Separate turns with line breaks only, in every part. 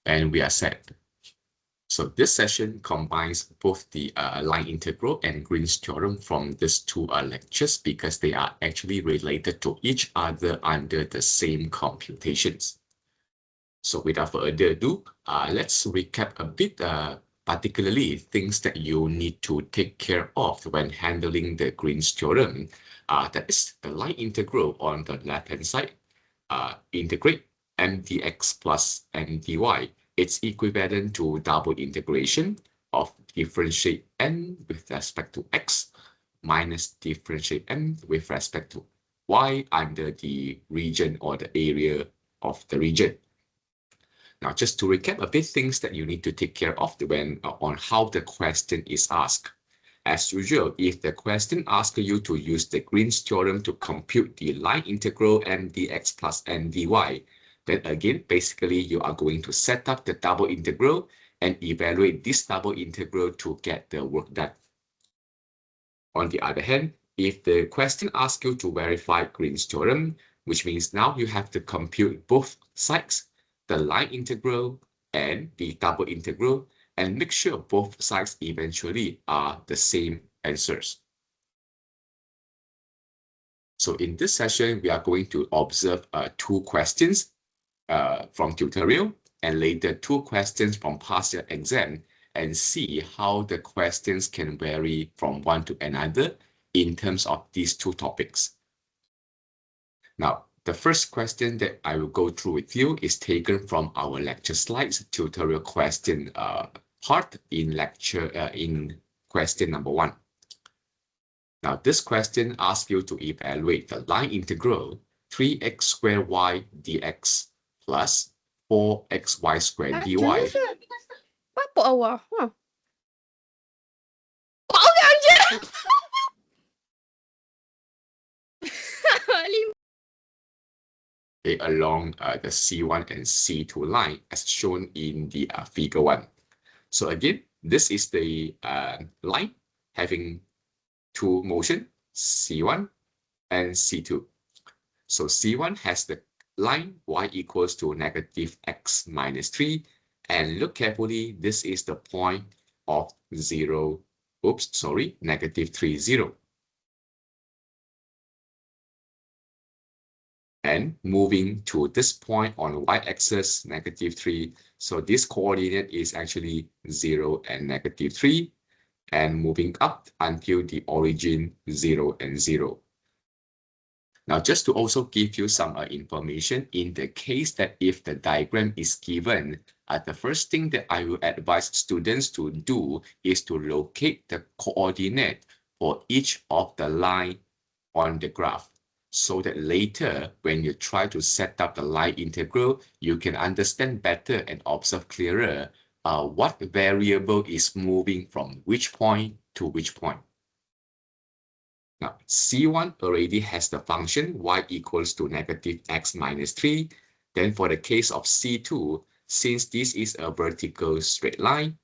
And we are set. So this session combines both the line integral and Green's theorem from these two lectures because they are actually related to each other under the same computations. So without further ado, let's recap a bit, particularly things that you need to take care of when handling the Green's theorem. That is the line integral on the left-hand side. Integrate m dx plus m dy. It's equivalent to double integration of differentiate n with respect to x minus differentiate n with respect to y under the region or the area of the region. Now, just to recap a bit things that you need to take care of when on how the question is asked. As usual, if the question asks you to use the Green's theorem to compute the line integral m dx plus m dy, then again, basically, you are going to set up the double integral and evaluate this double integral to get the work done. On the other hand, if the question asks you to verify Green's theorem, which means now you have to compute both sides, the line integral and the double integral, and make sure both sides eventually are the same answers. So in this session, we are going to observe two questions from tutorial and later two questions from past year exam and see how the questions can vary from one to another in terms of these two topics. Now, the first question that I will go through with you is taken from our lecture slides tutorial question part in question number 1. Now, this question asks you to evaluate the line integral 3x squared y dx plus 4xy squared dy.
Apa awak? Orang je!
Along the C1 and C2 line as shown in the figure 1. So again, this is the line having two motion, C1 and C2. So C1 has the line y equals to negative x minus 3. And look carefully, this is the point of negative 3, 0. And moving to this point on y-axis, negative 3. So this coordinate is actually 0 and negative 3. And moving up until the origin 0 and 0. Now, just to also give you some information, in the case that if the diagram is given, the first thing that I will advise students to do is to locate the coordinate for each of the line on the graph, so that later, when you try to set up the line integral, you can understand better and observe clearer what variable is moving from which point to which point. Now, C1 already has the function y equals to negative x minus 3. Then for the case of C2, since this is a vertical straight line,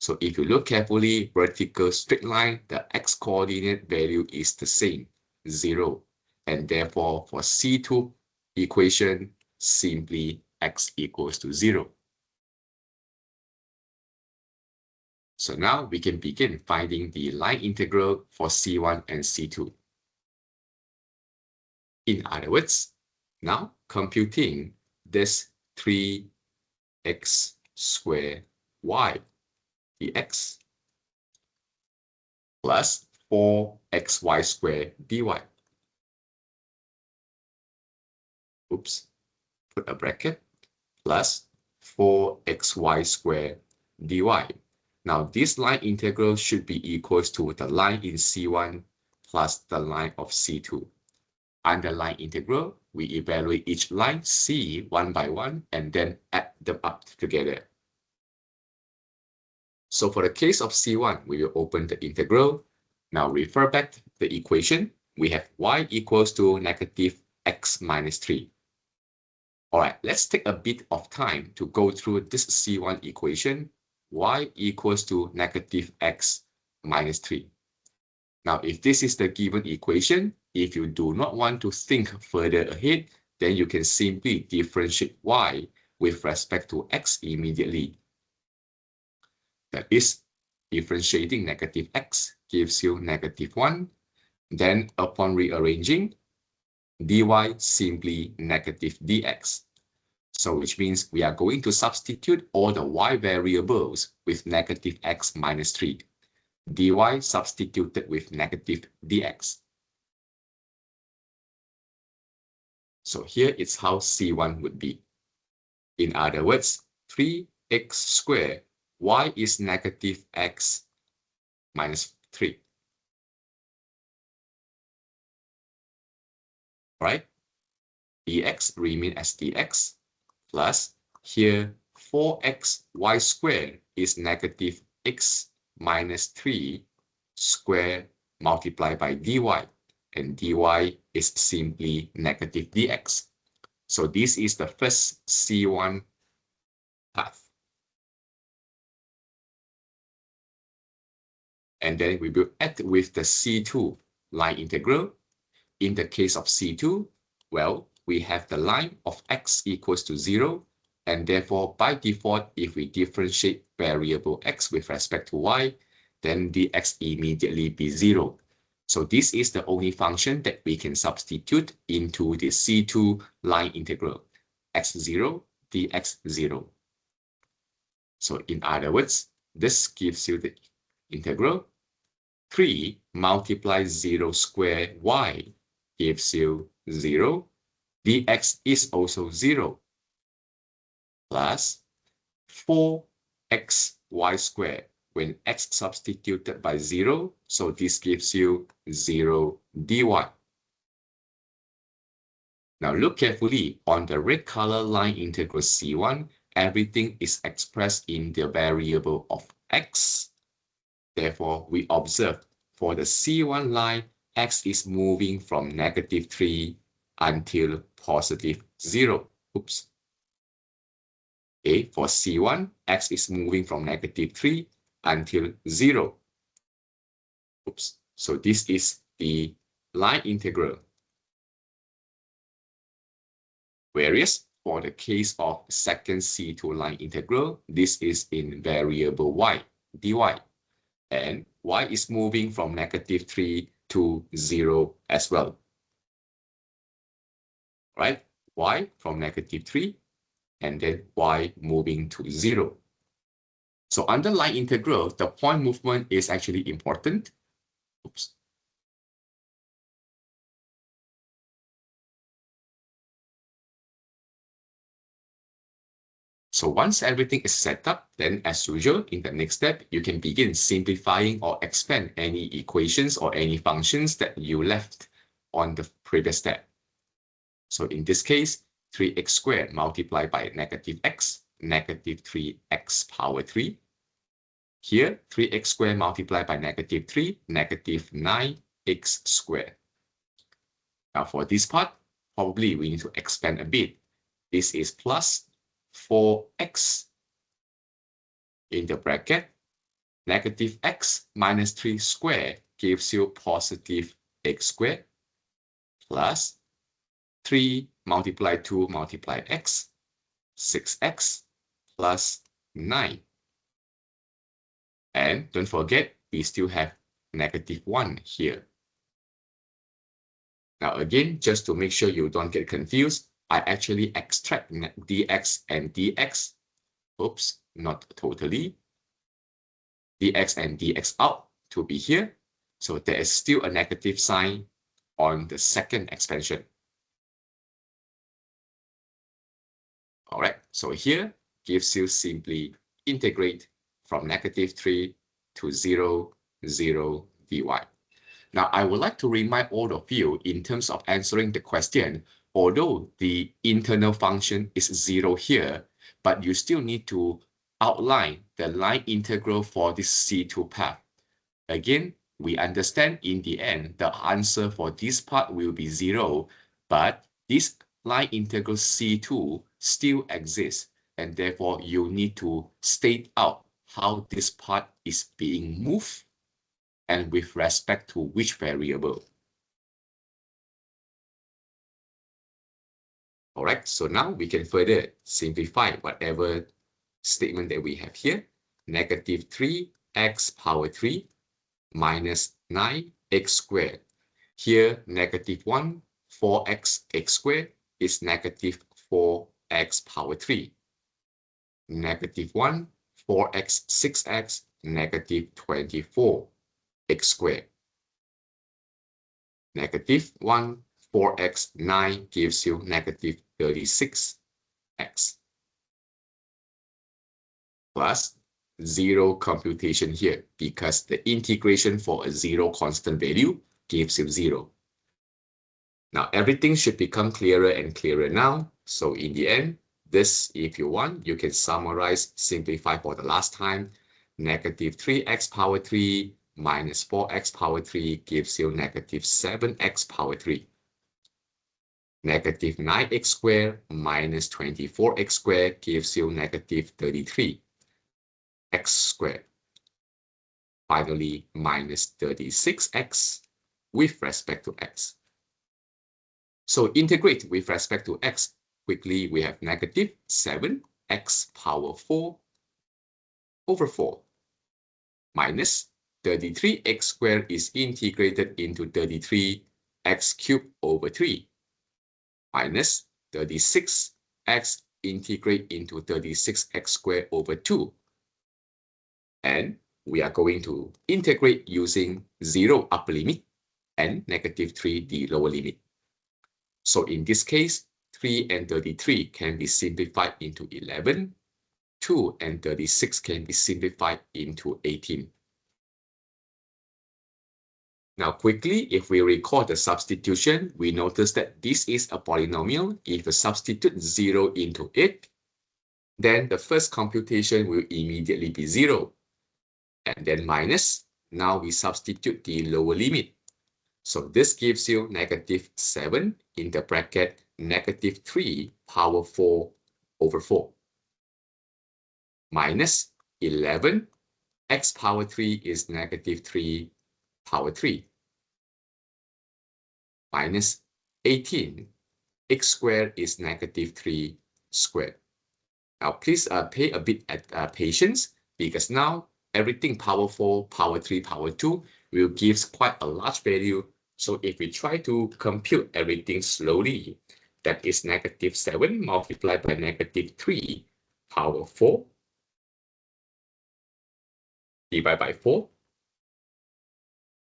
so if you look carefully, vertical straight line, the x coordinate value is the same, 0. And therefore, for C2 equation, simply x equals to 0. So now we can begin finding the line integral for C1 and C2. In other words, now computing this 3x squared y dx plus 4xy squared dy. Oops, put a bracket, plus 4xy squared dy. Now, this line integral should be equals to the line in C1 plus the line of C2. Under line integral, we evaluate each line C one by one and then add them up together. So for the case of C1, we will open the integral. Now refer back to the equation. We have y equals to negative x minus 3. All right, let's take a bit of time to go through this C1 equation. Y equals to negative x minus 3. Now, if this is the given equation, if you do not want to think further ahead, then you can simply differentiate y with respect to x immediately. That is, differentiating negative x gives you -1. Then upon rearranging, dy simply negative dx. So which means we are going to substitute all the y variables with negative x minus 3. dy substituted with negative dx. So here it's how C1 would be. In other words, 3x squared, y is negative x minus 3. Right? dx remain as dx plus here 4x y squared is negative x minus 3 squared multiplied by dy, and dy is simply negative dx. So this is the first C1 path. And then we will add with the C2 line integral. In the case of C2, well, we have the line of x equals to 0, and therefore by default, if we differentiate variable x with respect to y, then dx immediately be 0. So this is the only function that we can substitute into the C2 line integral, x0 dx 0. So in other words, this gives you the integral 3 multiplied 0 squared y gives you 0. dx is also 0 plus 4xy squared when x substituted by 0. So this gives you 0 dy. Now look carefully on the red color line integral C1. Everything is expressed in the variable of x. Therefore, we observe for the C1 line, x is moving from -3 until +0. Oops. Okay, for C1, x is moving from -3 until 0. Oops. So this is the line integral. Whereas for the case of second C2 line integral, this is in variable y, dy. And y is moving from -3 to 0 as well. Right? Y from -3, and then y moving to 0. So under line integral, the point movement is actually important. Oops. So once everything is set up, then as usual, in the next step, you can begin simplifying or expand any equations or any functions that you left on the previous step. So in this case, 3x squared multiplied by -x, -3x power 3. Here, 3x squared multiplied by -3, -9x squared. Now for this part, probably we need to expand a bit. This is plus 4x in the bracket, -x minus 3 squared gives you +x squared plus 3 multiplied 2 multiplied x, 6x plus 9. And don't forget, we still have -1 here. Now again, just to make sure you don't get confused, I actually extract dx and dx. Oops, not totally. Dx and dx out to be here. So there is still a negative sign on the second expansion. All right, so here gives you simply integrate from -3 to 0, 0 dy. Now, I would like to remind all of you in terms of answering the question, although the internal function is 0 here, but you still need to outline the line integral for this C2 path. Again, we understand in the end, the answer for this part will be 0, but this line integral C2 still exists, and therefore you need to state out how this part is being moved and with respect to which variable. All right, so now we can further simplify whatever statement that we have here. Negative 3x power 3 minus 9x squared. Here, negative 1, 4x x squared is negative 4x power 3. Negative 1, 4x 6x, negative 24x squared. Negative 1, 4x 9 gives you negative 36x. Plus 0 computation here because the integration for a 0 constant value gives you 0. Now everything should become clearer and clearer now. So in the end, this, if you want, you can summarize, simplify for the last time. Negative 3x power 3 minus 4x power 3 gives you negative 7x power 3. Negative 9x squared minus 24x squared gives you negative 33x squared. Finally, minus 36x with respect to x. So integrate with respect to x. Quickly, we have negative 7x power 4 over 4 minus 33x squared is integrated into 33x cubed over 3 minus 36x integrate into 36x squared over 2. And we are going to integrate using 0 upper limit and negative 3 the lower limit. So in this case, 3 and 33 can be simplified into 11. 2 and 36 can be simplified into 18. Now quickly, if we recall the substitution, we notice that this is a polynomial. If you substitute 0 into it, then the first computation will immediately be 0. And then minus, now we substitute the lower limit. So this gives you negative 7 in the bracket negative 3 power 4 over 4. Minus 11, x power 3 is negative 3 power 3. Minus 18, x squared is negative 3 squared. Now please pay a bit of patience because now everything power 4, power 3, power 2 will give quite a large value. So if we try to compute everything slowly, that is negative 7 multiplied by negative 3 power 4 divided by 4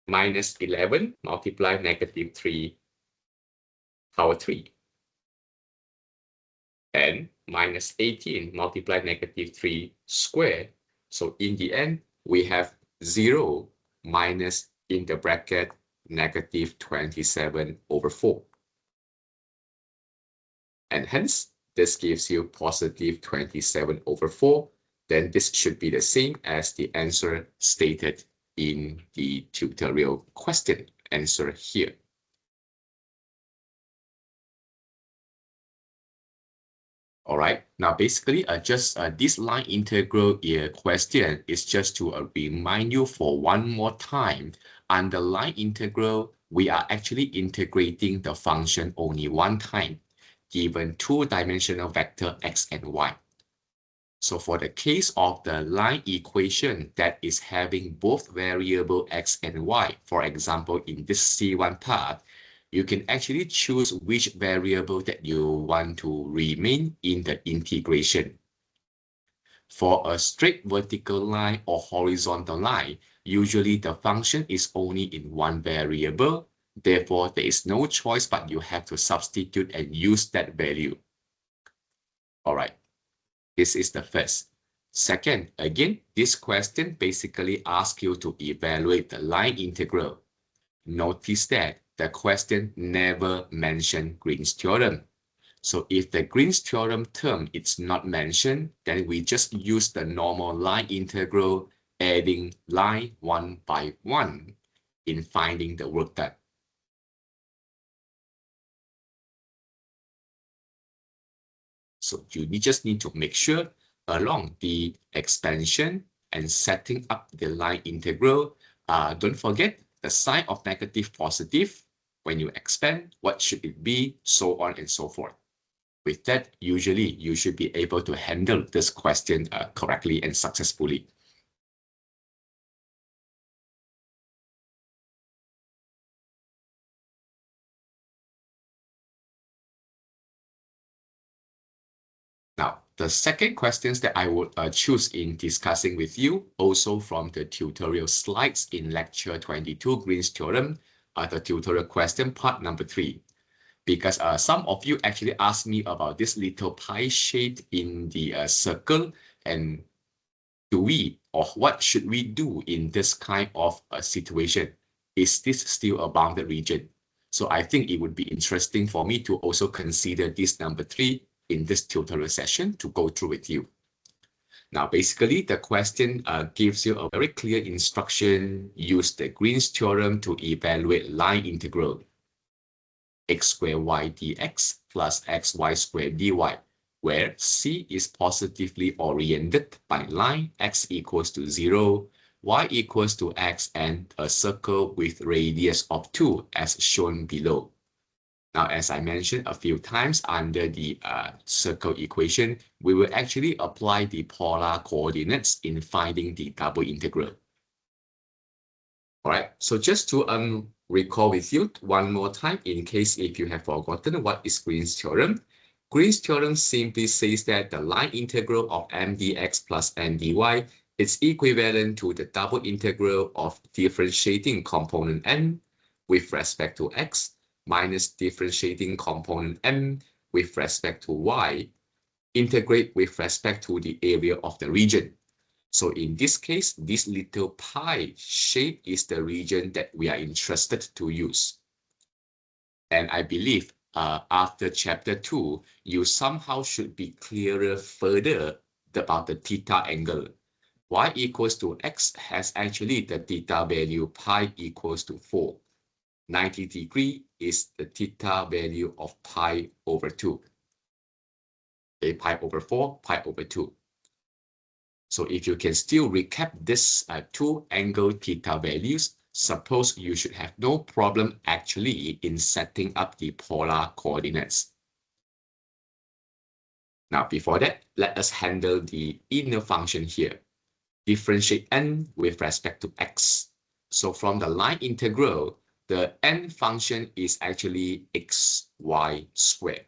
minus 11 multiplied negative 3 power 3 and minus 18 multiplied negative 3 squared. So in the end, we have 0 minus in the bracket negative 27 over 4. And hence, this gives you positive 27 over 4. Then this should be the same as the answer stated in the tutorial question answer here. All right, now basically just this line integral question is just to remind you for one more time. Under line integral, we are actually integrating the function only one time, given two-dimensional vector x and y. So for the case of the line equation that is having both variable x and y, for example, in this C1 part, you can actually choose which variable that you want to remain in the integration. For a straight vertical line or horizontal line, usually the function is only in one variable. Therefore, there is no choice but you have to substitute and use that value. All right, this is the first. Second, again, this question basically asks you to evaluate the line integral. Notice that the question never mentioned Green's theorem. So if the Green's theorem term is not mentioned, then we just use the normal line integral, adding line one by one in finding the work done. So you just need to make sure along the expansion and setting up the line integral, don't forget the sign of negative positive. When you expand, what should it be? So on and so forth. With that, usually you should be able to handle this question correctly and successfully. Now, the second questions that I would choose in discussing with you, also from the tutorial slides in lecture 22, Green's Theorem, the tutorial question part number 3. Because some of you actually asked me about this little pie shade in the circle, and what should we do in this kind of situation? Is this still a bounded region? So I think it would be interesting for me to also consider this number 3 in this tutorial session to go through with you. Now, basically, the question gives you a very clear instruction. Use the Green's theorem to evaluate line integral x squared y dx plus xy squared dy, where c is positively oriented by line x equals to 0, y equals to x, and a circle with radius of 2 as shown below. Now, as I mentioned a few times under the circle equation, we will actually apply the polar coordinates in finding the double integral. All right, so just to recall with you one more time, in case if you have forgotten what is Green's theorem. Green's theorem simply says that the line integral of m dx plus n dy is equivalent to the double integral of differentiating component n with respect to x minus differentiating component m with respect to y, integrate with respect to the area of the region. So in this case, this little pie shape is the region that we are interested to use. And I believe after chapter 2, you somehow should be clearer further about the theta angle. Y equals to x has actually the theta value pi equals to 4. 90 degree is the theta value of pi over 2. Okay, pi over 4, pi over 2. So if you can still recap this two angle theta values, suppose you should have no problem actually in setting up the polar coordinates. Now, before that, let us handle the inner function here. Differentiate n with respect to x. So from the line integral, the n function is actually xy squared.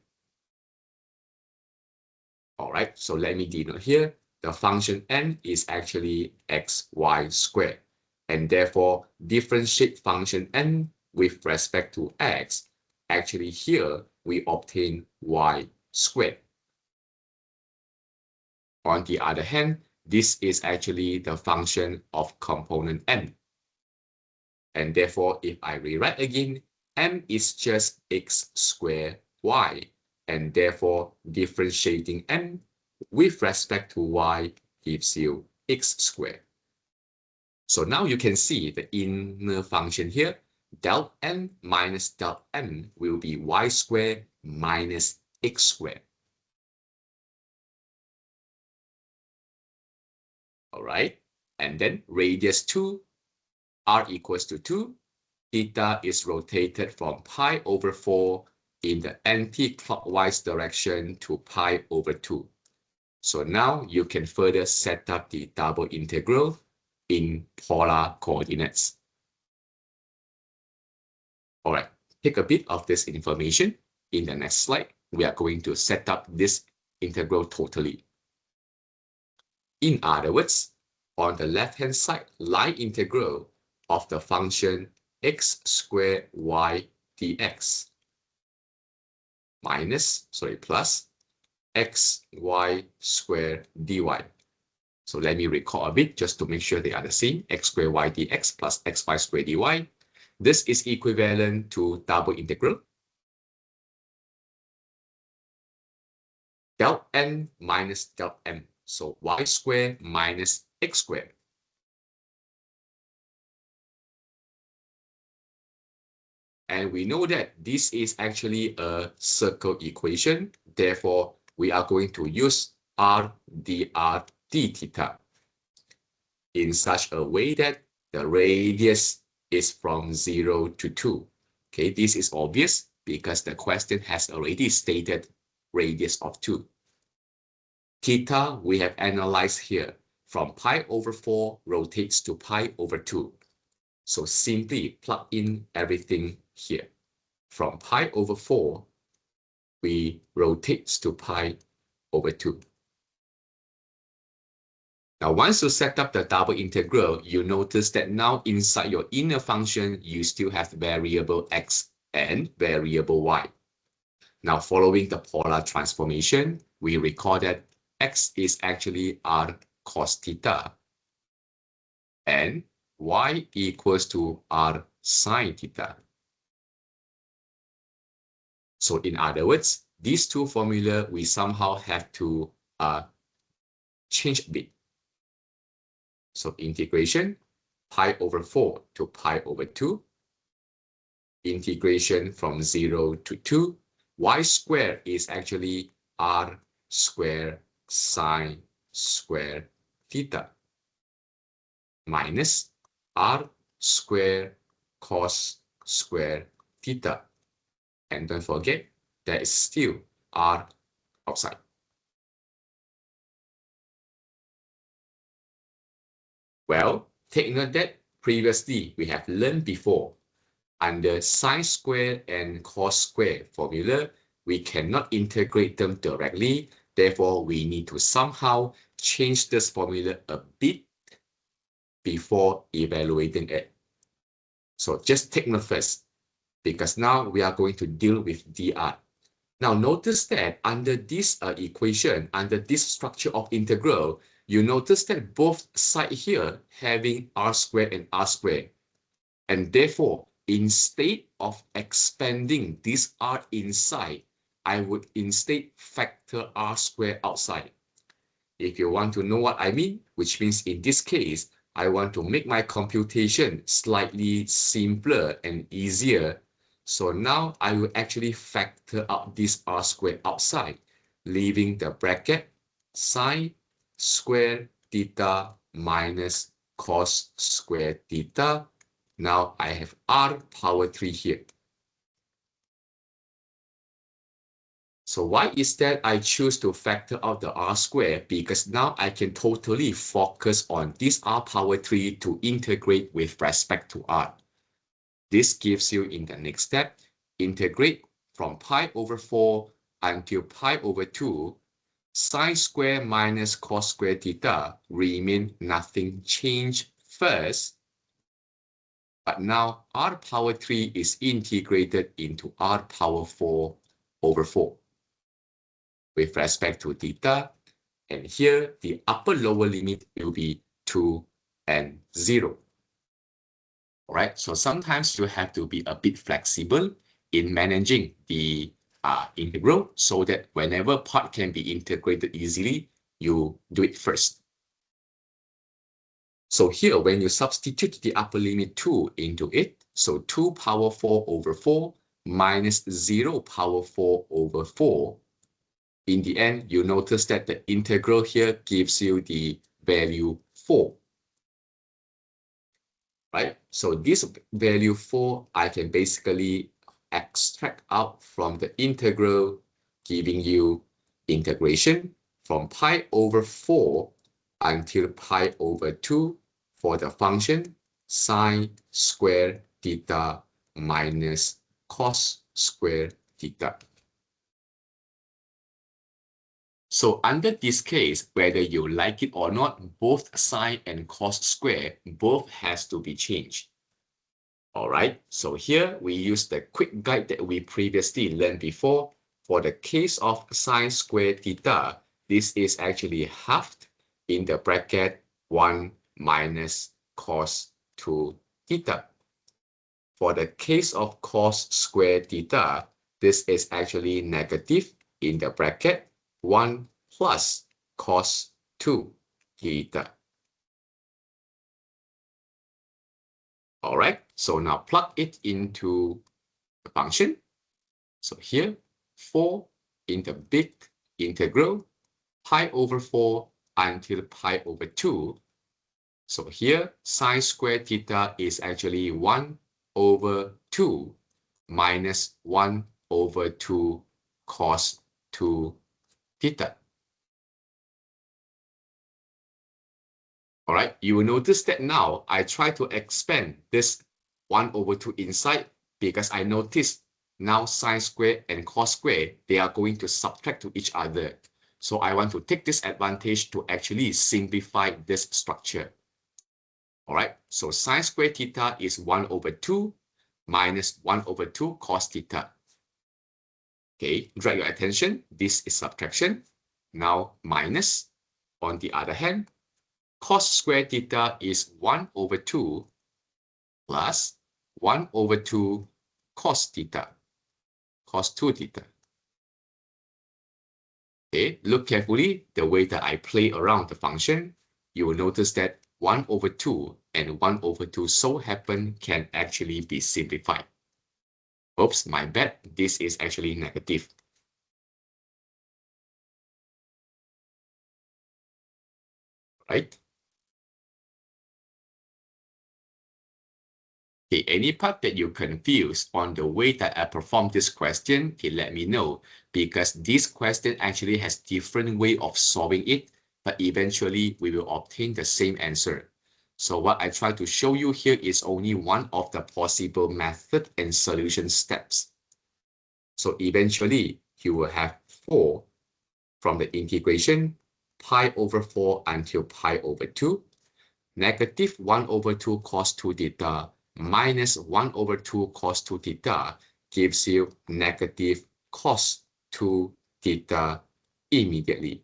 All right, so let me denote here. The function n is actually xy squared. And therefore, differentiate function n with respect to x. Actually, here we obtain y squared. On the other hand, this is actually the function of component n. And therefore, if I rewrite again, m is just x squared y. And therefore, differentiating n with respect to y gives you x squared. So now you can see the inner function here. Del n minus del m will be y squared minus x squared. All right, and then radius 2, r equals to 2. Theta is rotated from pi over 4 in the anti-clockwise direction to pi over 2. So now you can further set up the double integral in polar coordinates. All right, take a bit of this information. In the next slide, we are going to set up this integral totally. In other words, on the left-hand side, line integral of the function x squared y dx plus xy squared dy. So let me recall a bit just to make sure they are the same. X squared y dx plus xy squared dy. This is equivalent to double integral del n minus del m. So y squared minus x squared. And we know that this is actually a circle equation. Therefore, we are going to use r dr d theta in such a way that the radius is from 0 to 2. Okay, this is obvious because the question has already stated radius of 2. Theta we have analyzed here. From pi over 4 rotates to pi over 2. So simply plug in everything here. From pi over 4, we rotate to pi over 2. Now, once you set up the double integral, you notice that now inside your inner function, you still have variable x and variable y. Now, following the polar transformation, we recall that x is actually r cos theta and y equals to r sine theta. So in other words, these two formulas, we somehow have to change a bit. So integration, pi over 4 to pi over 2. Integration from 0 to 2. Y squared is actually r squared sine squared theta minus r squared cos squared theta. And don't forget, there is still r outside. Well, take note that previously we have learned before, under sine squared and cos squared formula, we cannot integrate them directly. Therefore, we need to somehow change this formula a bit before evaluating it. So just take note first, because now we are going to deal with dr. Now notice that under this equation, under this structure of integral, you notice that both sides here having r squared and r squared. And therefore, instead of expanding this r inside, I would instead factor r squared outside. If you want to know what I mean, which means in this case, I want to make my computation slightly simpler and easier. So now I will actually factor out this r squared outside, leaving the bracket sine squared theta minus cos squared theta. Now I have r power 3 here. So why is that I choose to factor out the r squared? Because now I can totally focus on this r power 3 to integrate with respect to r. This gives you in the next step, integrate from pi over 4 until pi over 2, sine squared minus cos squared theta remain nothing changed first. But now r power 3 is integrated into r power 4 over 4 with respect to theta. And here, the upper lower limit will be 2 and 0. All right, so sometimes you have to be a bit flexible in managing the integral so that whenever part can be integrated easily, you do it first. So here, when you substitute the upper limit 2 into it, so 2 power 4 over 4 minus 0 power 4 over 4, in the end, you notice that the integral here gives you the value 4. Right? So this value 4, I can basically extract out from the integral, giving you integration from pi over 4 until pi over 2 for the function sine squared theta minus cos squared theta. So under this case, whether you like it or not, both sine and cos square, both has to be changed. All right, so here we use the quick guide that we previously learned before. For the case of sine squared theta, this is actually halved in the bracket 1 minus cos 2 theta. For the case of cos squared theta, this is actually negative in the bracket 1 plus cos 2 theta. All right, so now plug it into the function. So here, 4 in the big integral, pi over 4 until pi over 2. So here, sine squared theta is actually 1 over 2 minus 1 over 2 cos 2 theta. All right, you will notice that now I try to expand this 1 over 2 inside because I notice now sine square and cos square, they are going to subtract to each other. So I want to take this advantage to actually simplify this structure. All right, so sine square theta is 1 over 2 minus 1 over 2 cos theta. Okay, drag your attention. This is subtraction. Now minus. On the other hand, cos square theta is 1 over 2 plus 1 over 2 cos theta, cos 2 theta. Okay, look carefully the way that I play around the function. You will notice that 1 over 2 and 1 over 2 so happen can actually be simplified. Oops, my bad. This is actually negative. Right? Okay, any part that you're confused on the way that I perform this question, okay, let me know, because this question actually has different way of solving it, but eventually we will obtain the same answer. So what I try to show you here is only one of the possible method and solution steps. So eventually you will have 4 from the integration pi over 4 until pi over 2, negative 1 over 2 cos 2 theta minus 1 over 2 cos 2 theta gives you negative cos 2 theta immediately.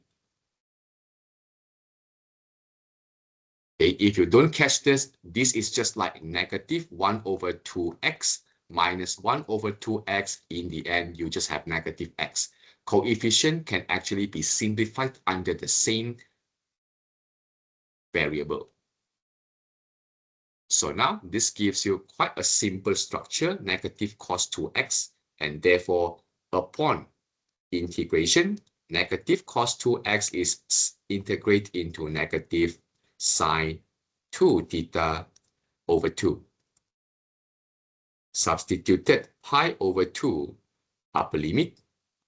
Okay, if you don't catch this, this is just like negative 1 over 2x minus 1 over 2x. In the end, you just have negative x. Coefficient can actually be simplified under the same variable. So now this gives you quite a simple structure, negative cos 2x, and therefore upon integration, negative cos 2x is integrate into negative sine 2 theta over 2. Substituted pi over 2 upper limit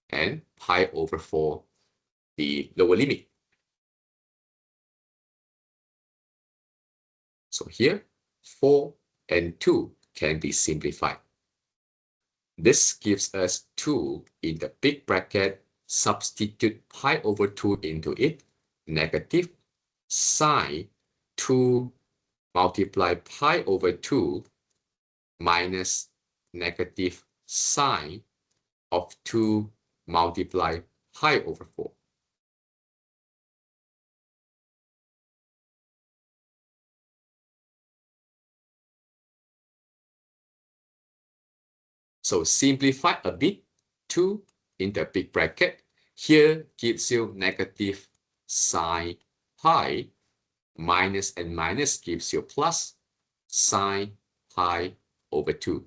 and pi over 4 the lower limit. So here 4 and 2 can be simplified. This gives us 2 in the big bracket, substitute pi over 2 into it, negative sine 2 multiply pi over 2 minus negative sine of 2 multiply pi over 4. So simplify a bit, 2 in the big bracket. Here gives you negative sine pi, minus and minus gives you plus sine pi over 2.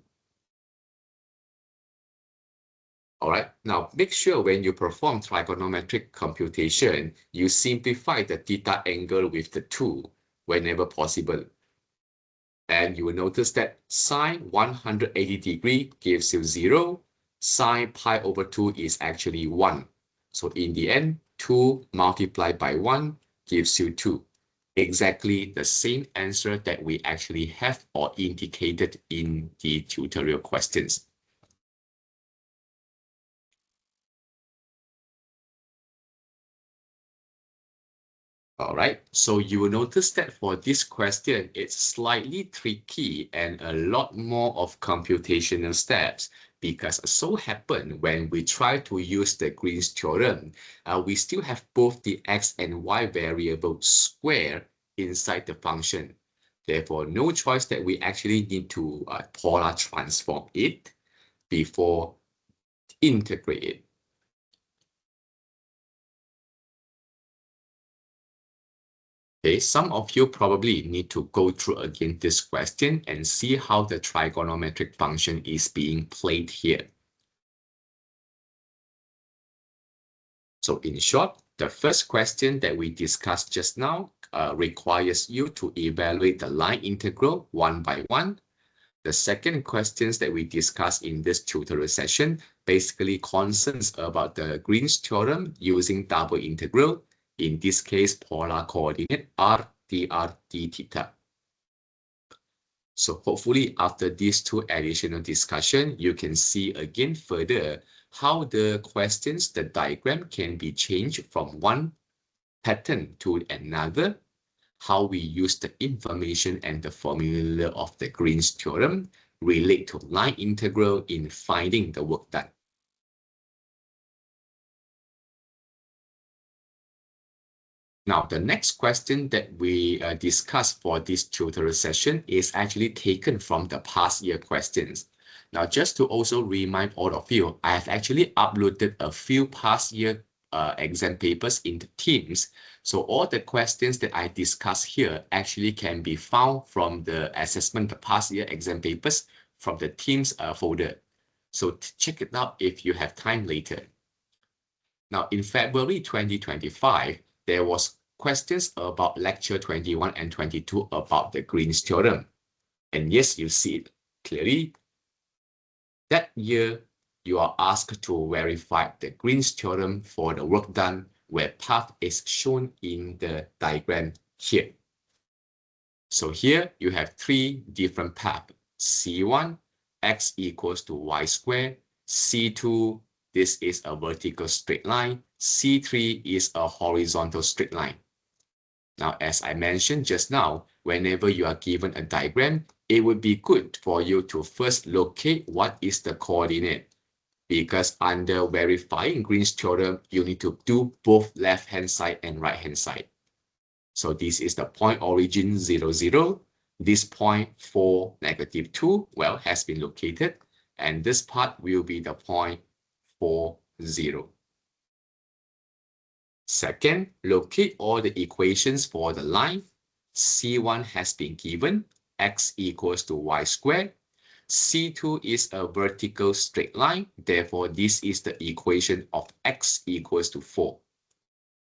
All right, now make sure when you perform trigonometric computation, you simplify the theta angle with the 2 whenever possible. And you will notice that sine 180 degree gives you 0. Sine pi over 2 is actually 1. So in the end, 2 multiplied by 1 gives you 2. Exactly the same answer that we actually have or indicated in the tutorial questions. All right, so you will notice that for this question, it's slightly tricky and a lot more of computational steps because so happen when we try to use the Green's theorem, we still have both the x and y variable square inside the function. Therefore, no choice that we actually need to polar transform it before integrate it. Okay, some of you probably need to go through again this question and see how the trigonometric function is being played here. So in short, the first question that we discussed just now requires you to evaluate the line integral one by one. The second questions that we discussed in this tutorial session basically concerns about the Green's theorem using double integral, in this case polar coordinate r dr d theta. So hopefully after these two additional discussion, you can see again further how the questions, the diagram can be changed from one pattern to another, how we use the information and the formula of the Green's theorem relate to line integral in finding the work done. Now, the next question that we discussed for this tutorial session is actually taken from the past year questions. Now, just to also remind all of you, I have actually uploaded a few past year exam papers in the Teams. So all the questions that I discuss here actually can be found from the assessment, the past year exam papers from the Teams folder. So check it out if you have time later. Now, in February 2025, there was questions about lecture 21 and 22 about the Green's theorem. And yes, you see it clearly. That year, you are asked to verify the Green's theorem for the work done, where path is shown in the diagram here. So here you have three different paths. C1, x equals to y squared. C2, this is a vertical straight line. C3 is a horizontal straight line. Now, as I mentioned just now, whenever you are given a diagram, it would be good for you to first locate what is the coordinate. Because under verifying Green's theorem, you need to do both left-hand side and right-hand side. So this is the point origin 0, 0. This point 4, negative 2, well, has been located. And this part will be the point 4, 0. Second, locate all the equations for the line. C1 has been given, x equals to y squared. C2 is a vertical straight line, therefore this is the equation of x equals to 4.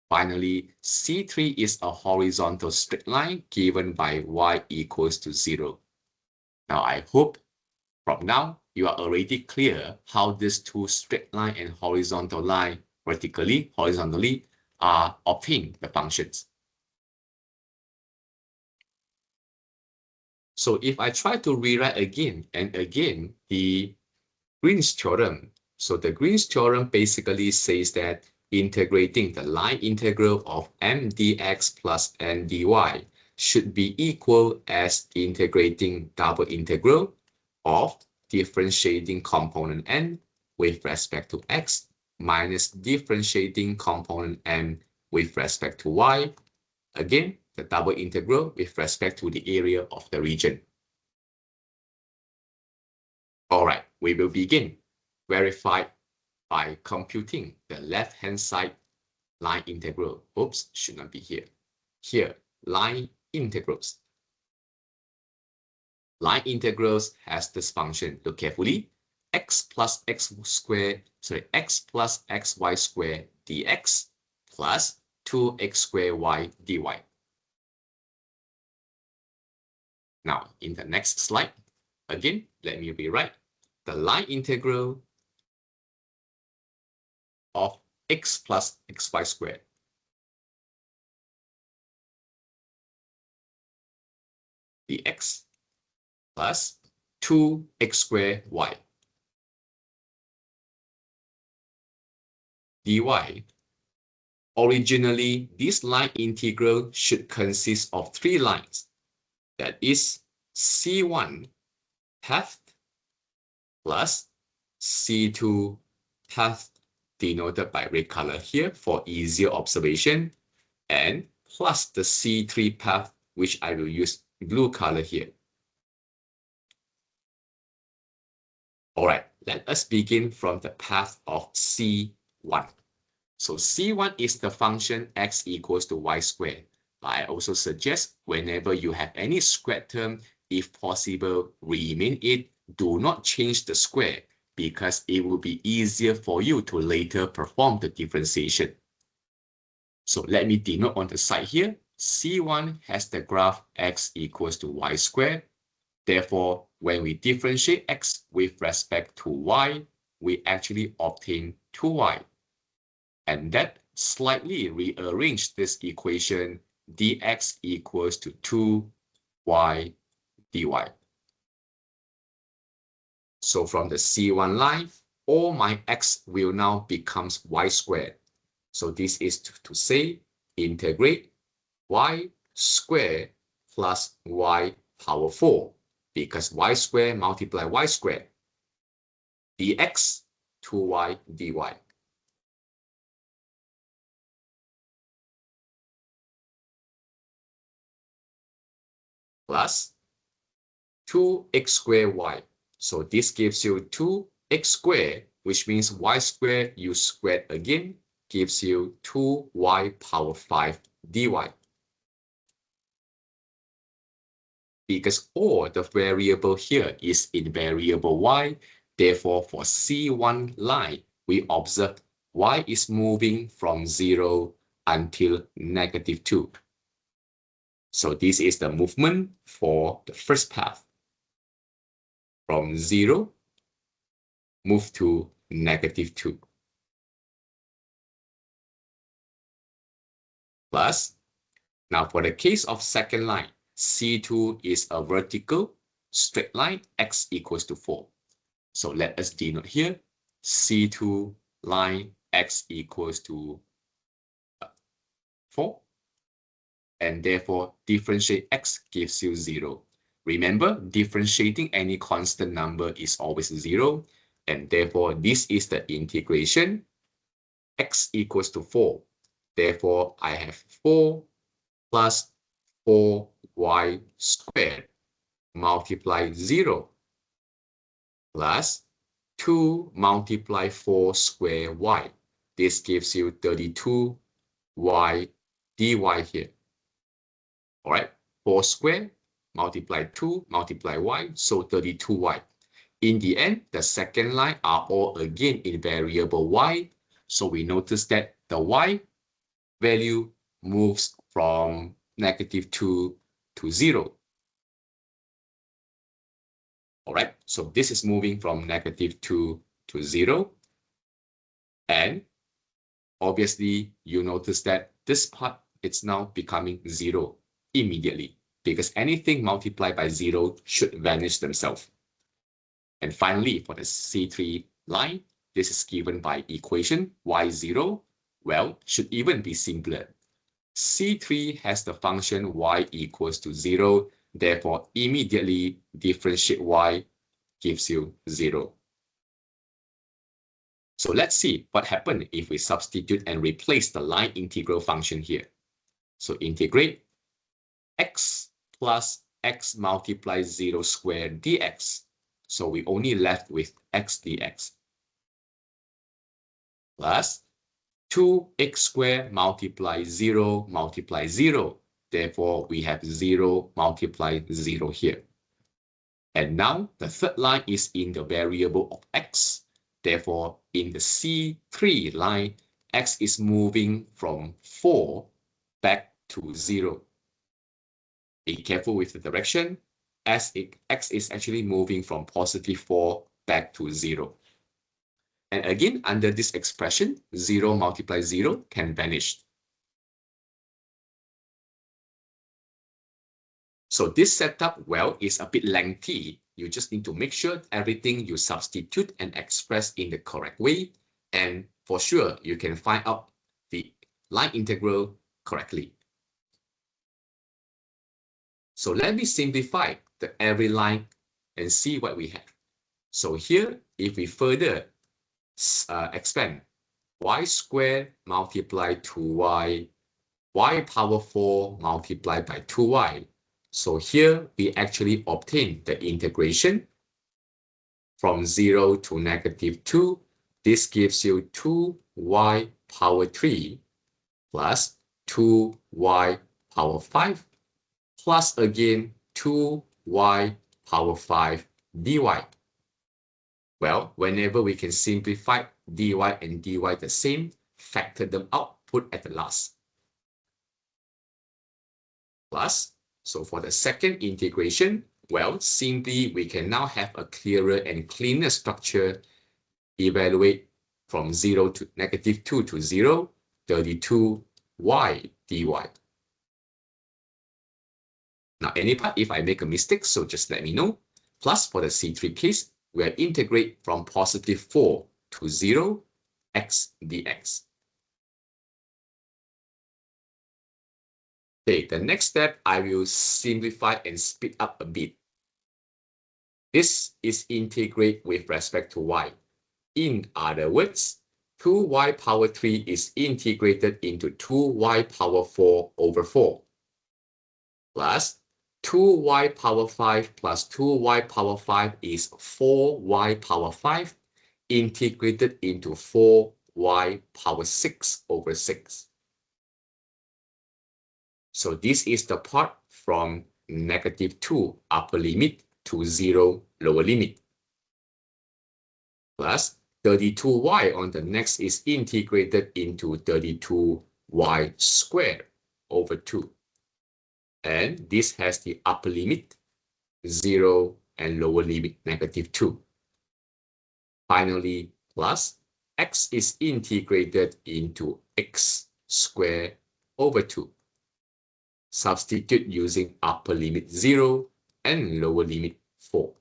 Finally, C3 is a horizontal straight line given by y equals to 0. Now I hope from now you are already clear how these two straight line and horizontal line vertically, horizontally are obtained the functions. So if I try to rewrite again and again the Green's theorem, so the Green's theorem basically says that integrating the line integral of m dx plus n dy should be equal as integrating double integral of differentiating component n with respect to x minus differentiating component n with respect to y. Again, the double integral with respect to the area of the region. All right, we will begin. Verify by computing the left-hand side line integral. Oops, should not be here. Here, line integrals. Line integrals has this function. Look carefully. X plus xy squared dx plus 2x squared y dy. Now, in the next slide, again, let me rewrite the line integral of x plus xy squared dx plus 2x squared y dy. Originally, this line integral should consist of three lines. That is C1 path plus C2 path, denoted by red color here for easier observation, and plus the C3 path, which I will use blue color here. All right, let us begin from the path of C1. So C1 is the function x equals to y squared. I also suggest whenever you have any squared term, if possible, remain it. Do not change the square because it will be easier for you to later perform the differentiation. So let me denote on the side here. C1 has the graph x equals to y squared. Therefore, when we differentiate x with respect to y, we actually obtain 2y. And that slightly rearrange this equation, dx equals to 2y dy. So from the C1 line, all my x will now becomes y squared. So this is to say, integrate y squared plus y power 4, because y squared multiply y squared, dx 2y dy. Plus 2x squared y. So this gives you 2x squared, which means y squared you squared again, gives you 2y power 5 dy. Because all the variable here is in variable y, therefore for C1 line, we observe y is moving from 0 until -2. So this is the movement for the first path. From 0, move to -2. Plus, now for the case of second line, C2 is a vertical straight line, x equals to 4. So let us denote here, C2 line x equals to 4. And therefore, differentiate x gives you 0. Remember, differentiating any constant number is always 0. And therefore, this is the integration. X equals to 4. Therefore, I have 4 plus 4y squared multiply 0 plus 2 multiply 4 square y. This gives you 32y dy here. All right, 4 squared multiply 2 multiply y, so 32y. In the end, the second line are all again in variable y. So we notice that the y value moves from -2 to 0. All right, so this is moving from -2 to 0. And obviously, you notice that this part, it's now becoming 0 immediately, because anything multiplied by 0 should vanish themselves. And finally, for the C3 line, this is given by equation y0. Well, should even be simpler. C3 has the function y equals to 0. Therefore, immediately differentiate y gives you 0. So let's see what happens if we substitute and replace the line integral function here. So integrate x plus x multiplies 0 squared dx. So we only left with x dx. Plus 2x squared multiplies 0 multiplies 0. Therefore, we have 0 multiply 0 here. And now the third line is in the variable of x. Therefore, in the C3 line, x is moving from 4 back to 0. Be careful with the direction, as x is actually moving from +4 back to 0. And again, under this expression, 0 multiplies 0 can vanish. So this setup, well, is a bit lengthy. You just need to make sure everything you substitute and express in the correct way. And for sure, you can find out the line integral correctly. So let me simplify the every line and see what we have. So here, if we further expand, y squared multiplied 2y, y power 4 multiplied by 2y. So here we actually obtain the integration from 0 to -2. This gives you 2y power 3 plus 2y power 5 plus again 2y power 5 dy. Well, whenever we can simplify dy and dy the same, factor them out, put at the last. Plus, so for the second integration, Well, simply we can now have a clearer and cleaner structure. Evaluate from 0 to -2 to 0, 32y dy. Now, any part if I make a mistake, so just let me know. Plus, for the C3 case, we'll integrate from +4 to 0, x dx. Okay, the next step, I will simplify and speed up a bit. This is integrate with respect to y. In other words, 2y power 3 is integrated into 2y power 4 over 4 plus 2y power 5 plus 2y power 5 is 4y power 5 integrated into 4y power 6 over 6. So this is the part from -2 upper limit to 0 lower limit. Plus 32y on the next is integrated into 32y squared over 2. And this has the upper limit 0 and lower limit -2. Finally, plus x is integrated into x squared over 2. Substitute using upper limit 0 and lower limit 4.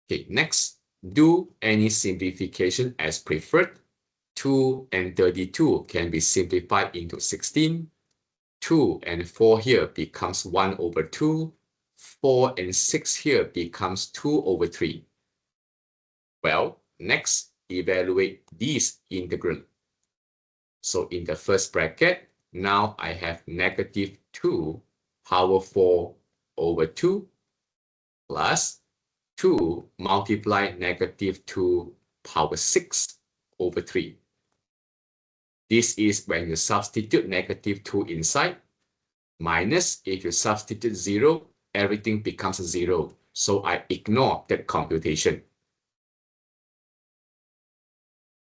Okay, next, do any simplification as preferred. 2 and 32 can be simplified into 16. 2 and 4 here becomes 1 over 2. 4 and 6 here becomes 2 over 3. Well, next, evaluate this integral. So in the first bracket, now I have -2 power 4 over 2 plus 2 multiply -2 power 6 over 3. This is when you substitute -2 inside, minus if you substitute 0, everything becomes 0. So I ignore that computation.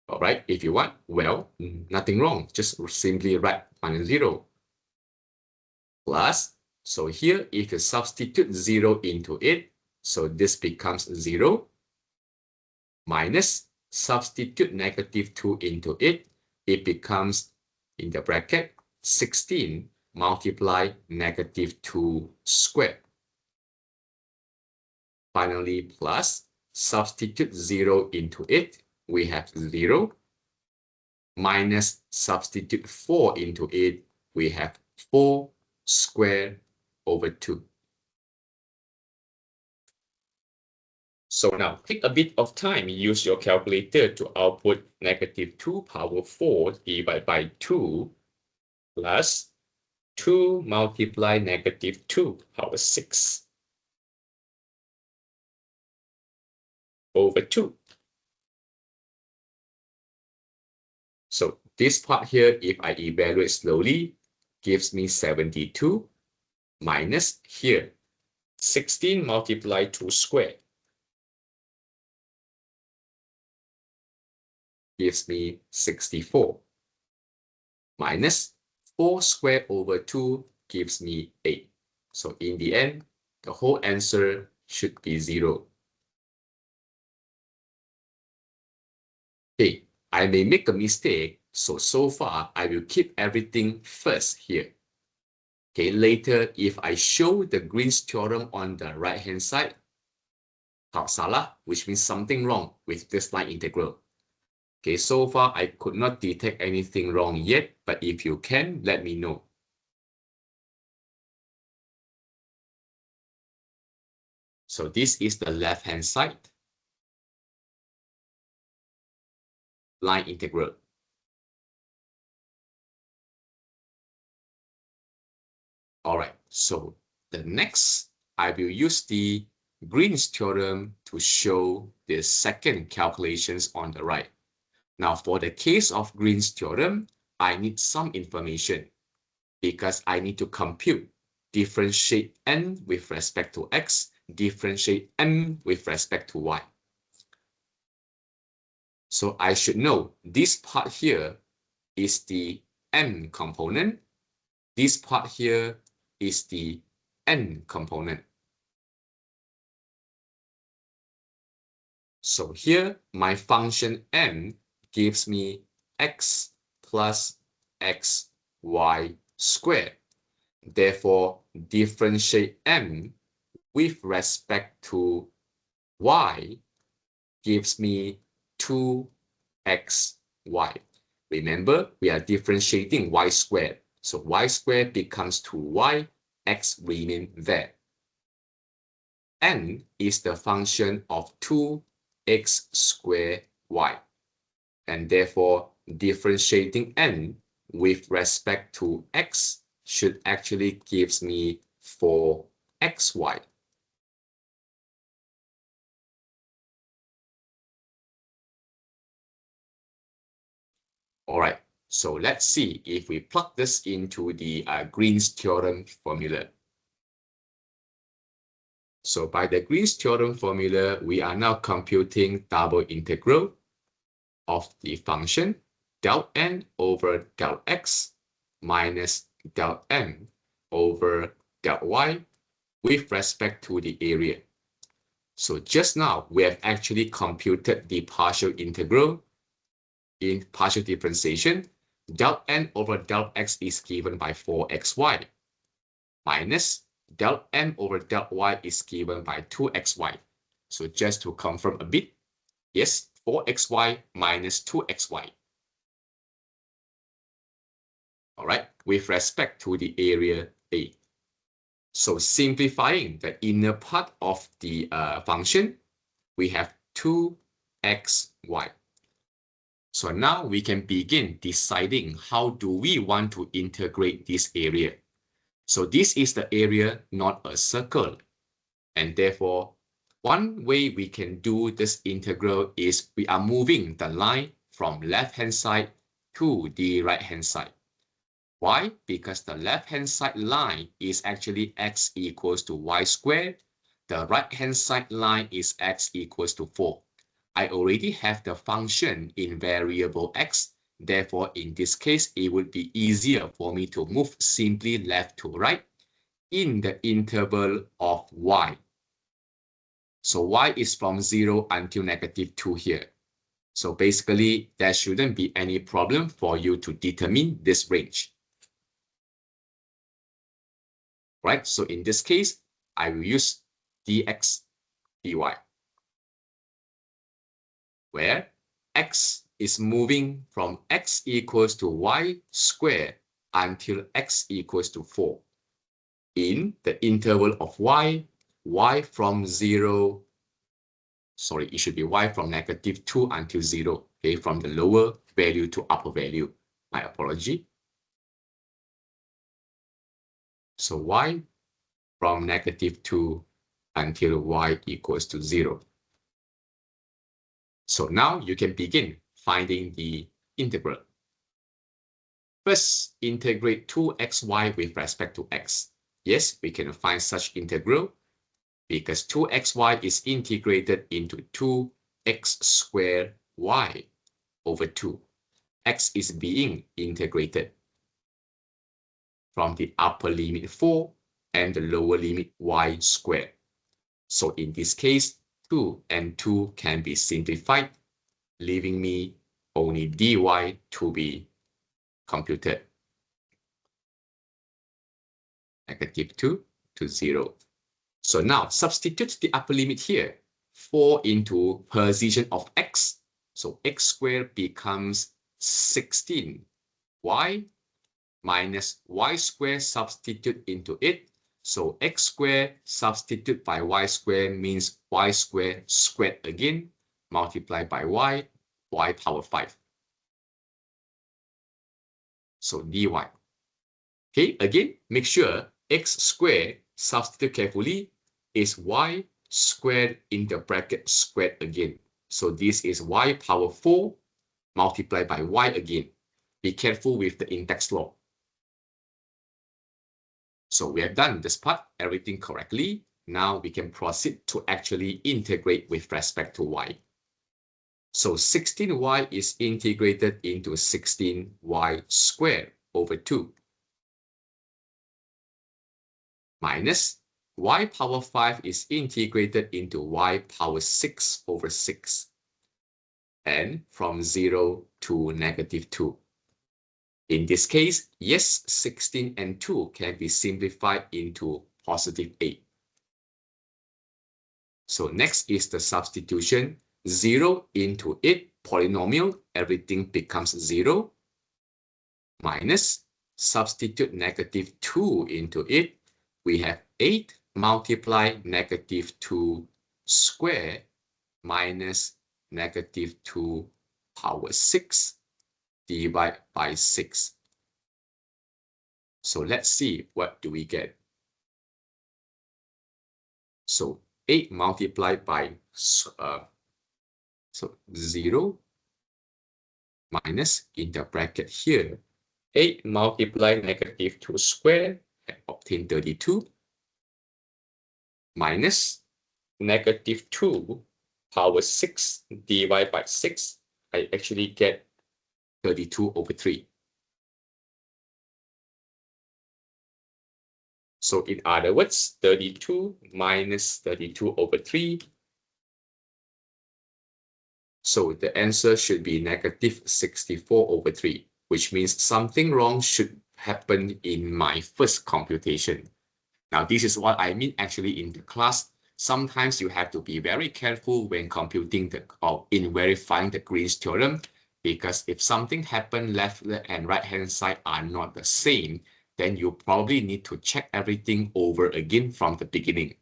All right, if you want, well, nothing wrong. Just simply write -0. Plus, so here, if you substitute 0 into it, so this becomes 0. Minus, substitute -2 into it, it becomes, in the bracket, 16 multiply -2 squared. Finally, plus, substitute 0 into it, we have 0. Minus, substitute 4 into it, we have 4 squared over 2. So now, take a bit of time, use your calculator to output -2 power 4 divided by 2 plus 2 multiply -2 power 6 over 2. So this part here, if I evaluate slowly, gives me 72 minus here, 16 multiply 2 squared gives me 64 minus 4 squared over 2 gives me 8. So in the end, the whole answer should be 0. Okay, I may make a mistake, so far I will keep everything first here. Okay, later if I show the Green's theorem on the right-hand side, tak salah, which means something wrong with this line integral. Okay, so far I could not detect anything wrong yet, but if you can, let me know. So this is the left-hand side line integral. All right, so the next, I will use the Green's theorem to show the second calculations on the right. Now, for the case of Green's theorem, I need some information because I need to compute differentiate n with respect to x, differentiate n with respect to y. So I should know this part here is the n component, This part here is the n component. So here, my function n gives me x plus xy squared. Therefore, differentiate m with respect to y gives me 2xy. Remember, we are differentiating y squared. So y squared becomes 2y, x remain there. N is the function of 2x squared y. And therefore, differentiating n with respect to x should actually gives me 4xy. All right, so let's see if we plug this into the Green's theorem formula. So by the Green's theorem formula, we are now computing double integral of the function del n over del x minus del m over del y with respect to the area. So just now, we have actually computed the partial integral in partial differentiation. Del n over del x is given by 4xy minus del m over del y is given by 2xy. So just to confirm a bit, yes, 4xy minus 2xy. All right, with respect to the area A. So simplifying the inner part of the function, we have 2xy. So now we can begin deciding how do we want to integrate this area. So this is the area, not a circle. And therefore, one way we can do this integral is we are moving the line from left-hand side to the right-hand side. Why? Because the left-hand side line is actually x equals to y squared. The right-hand side line is x equals to 4. I already have the function in variable x. Therefore, in this case, it would be easier for me to move simply left to right in the interval of y. So y is from 0 until -2 here. So basically, there shouldn't be any problem for you to determine this range. Right? So in this case, I will use dx dy, where x is moving from x equals to y squared until x equals to 4. In the interval of y from 0, sorry, it should be y from -2 until 0, okay, from the lower value to upper value. My apology. So y from -2 until y equals to 0. So now you can begin finding the integral. First, integrate 2xy with respect to x. Yes, we can find such integral because 2xy is integrated into 2x squared y over 2. X is being integrated from the upper limit 4 and the lower limit y squared. So in this case, 2 and 2 can be simplified, leaving me only dy to be computed. -2 to 0. So now substitute the upper limit here. 4 into position of x. So x squared becomes 16y minus y squared substitute into it. So x squared substitute by y squared means y squared squared again, multiplied by y power 5. So dy. Okay, again, make sure x squared, substitute carefully, is y squared in the bracket squared again. So this is y power 4 multiplied by y again. Be careful with the index law. So we have done this part, everything correctly. Now we can proceed to actually integrate with respect to y. So 16y is integrated into 16y squared over 2. minus y power 5 is integrated into y power 6 over 6. And from 0 to negative 2. In this case, yes, 16 and 2 can be simplified into positive 8. So next is the substitution. 0 into 8 polynomial, everything becomes 0. Minus, substitute negative 2 into it. We have 8 multiply negative 2 square minus negative 2 power 6 divided by 6. So let's see what do we get. So 8 multiplied by 0 minus in the bracket here 8 multiplied negative 2 square and obtain 32 minus negative 2 power 6 divided by 6. I actually get 32 over 3. So in other words, 32 minus 32 over 3. So the answer should be negative 64 over 3, which means something wrong should happen in my first computation. Now, this is what I mean actually in the class. Sometimes you have to be very careful when computing or in verifying the Green's theorem, because if something happened left and right-hand side are not the same, then you probably need to check everything over again from the beginning.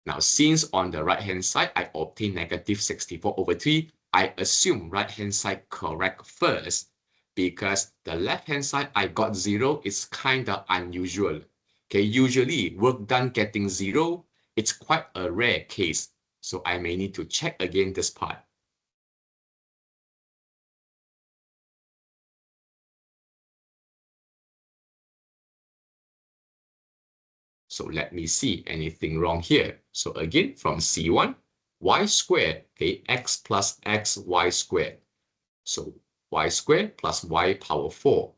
Now, since on the right-hand side, I obtain negative 64 over 3, I assume right-hand side correct first, because the left-hand side I got 0 is kind of unusual. Okay, usually work done getting 0, it's quite a rare case. So I may need to check again this part. So let me see anything wrong here. So again, from C1, y squared, okay, x plus x, y squared. So y squared plus y power 4.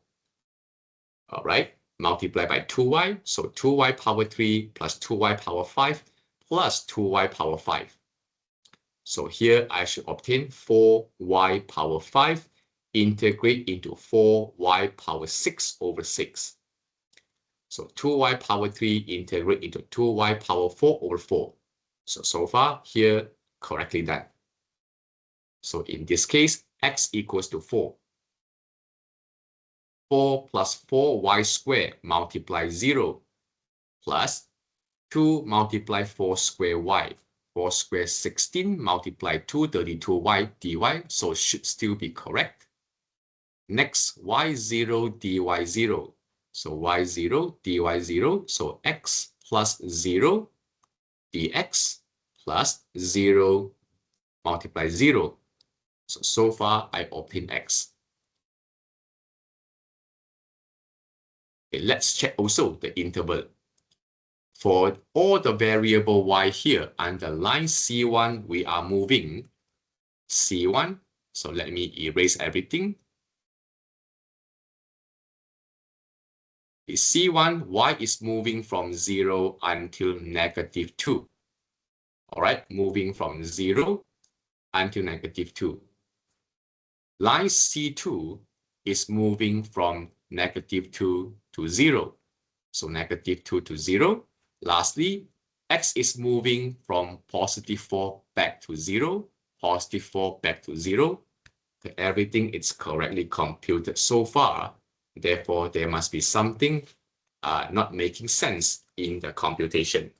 All right, multiply by 2y. So 2y power 3 plus 2y power 5 plus 2y power 5. So here I should obtain 4y power 5 integrate into 4y power 6 over 6. So 2y power 3 integrate into 2y power 4 over 4. So far here correctly done. So in this case, x equals to 4. 4 plus 4y squared multiply 0 plus 2 multiply 4 square y. 4 square 16 multiply 2 32y dy, so should still be correct. Next, y0 dy0. So y0 dy0, so x plus 0 dx plus 0 multiply 0. So far I obtain x. Okay, let's check also the interval. For all the variable y here, under line C1, we are moving C1. So let me erase everything. C1, y is moving from 0 until negative 2. All right, moving from 0 until negative 2. Line C2 is moving from negative 2 to 0. So negative 2 to 0. Lastly, x is moving from positive 4 back to 0, positive 4 back to 0. Everything is correctly computed so far. Therefore, there must be something not making sense in the computation.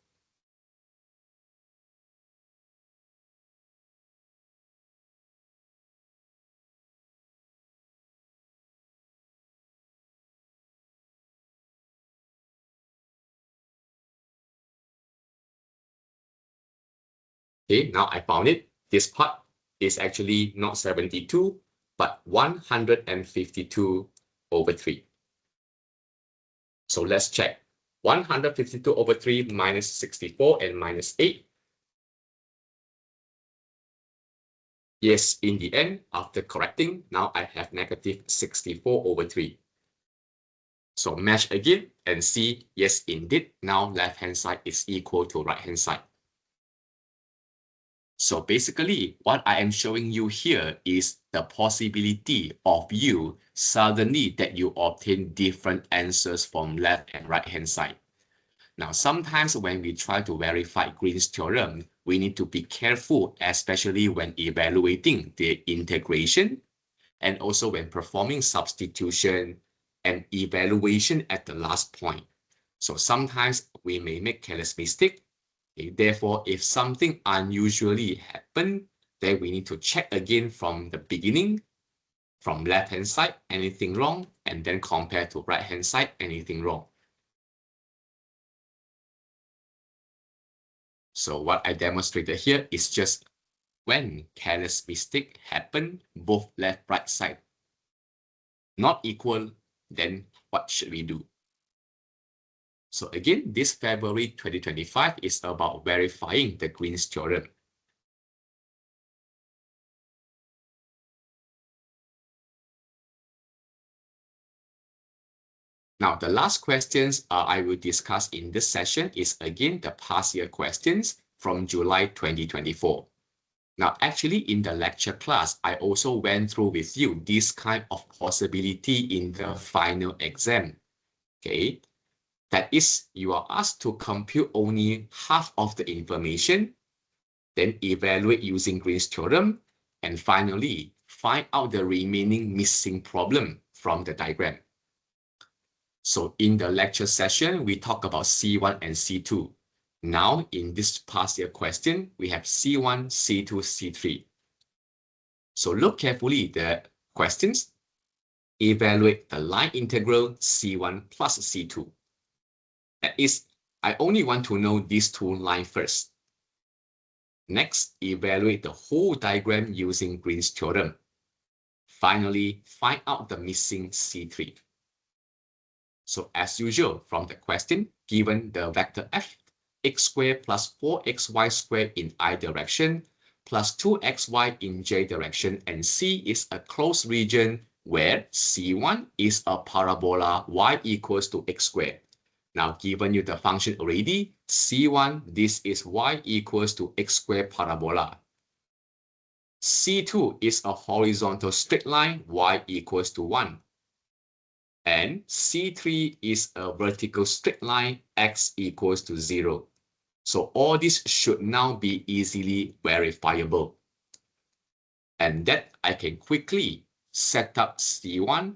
Okay, now I found it. This part is actually not 72, but 152 over 3. So let's check. 152 over 3 minus 64 and minus 8. Yes, in the end, after correcting, now I have negative 64 over 3. So match again and see, yes, indeed, now left-hand side is equal to right-hand side. So basically, what I am showing you here is the possibility of you suddenly that you obtain different answers from left and right-hand side. Now, sometimes when we try to verify Green's theorem, we need to be careful, especially when evaluating the integration and also when performing substitution and evaluation at the last point. So sometimes we may make careless mistake. Okay, therefore, if something unusually happen, then we need to check again from the beginning, from left-hand side, anything wrong, and then compare to right-hand side, anything wrong. So what I demonstrated here is just when careless mistake happen, both left, right side not equal, then what should we do? So again, this February 2025 is about verifying the Green's theorem. Now, the last questions I will discuss in this session is again the past year questions from July 2024. Now, actually in the lecture class, I also went through with you this kind of possibility in the final exam. Okay, that is, you are asked to compute only half of the information, then evaluate using Green's theorem, and finally, find out the remaining missing problem from the diagram. So in the lecture session, we talk about C1 and C2. Now, in this past year question, we have C1, C2, C3. So look carefully the questions. Evaluate the line integral C1 plus C2. That is, I only want to know these two lines first. Next, evaluate the whole diagram using Green's theorem. Finally, find out the missing C3. So as usual, from the question, given the vector f, x squared plus 4xy squared in I direction, plus 2xy in j direction, and C is a closed region where C1 is a parabola y equals to x squared. Now, given you the function already, C1, this is y equals to x squared parabola. C2 is a horizontal straight line, y equals to 1. And C3 is a vertical straight line, x equals to 0. So all this should now be easily verifiable. And that I can quickly set up C1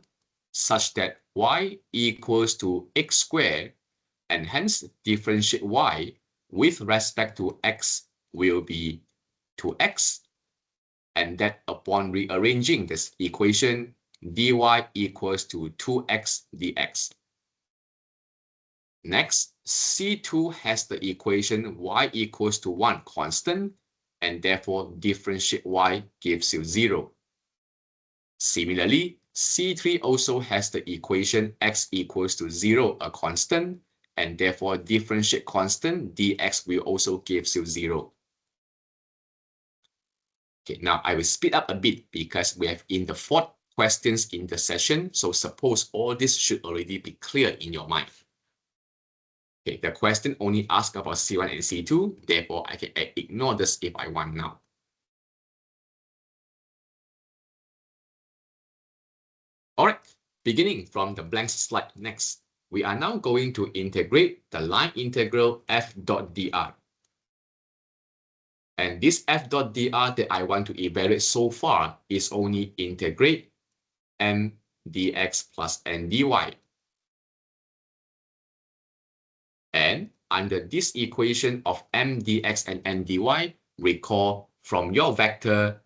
such that y equals to x squared, and hence differentiate y with respect to x will be 2x. And that upon rearranging this equation, dy equals to 2x dx. Next, C2 has the equation y equals to 1 constant, and therefore differentiate y gives you 0. Similarly, C3 also has the equation x equals to 0 a constant, and therefore differentiate constant dx will also give you 0. Okay, now I will speed up a bit because we have in the 4th questions in the session. So suppose all this should already be clear in your mind. Okay, the question only asks about C1 and C2. Therefore, I can ignore this if I want now. All right, beginning from the blank slide next, we are now going to integrate the line integral f dot dr. And this f dot dr that I want to evaluate so far is only integrate m dx plus n dy. And under this equation of m dx and n dy, recall from your vector,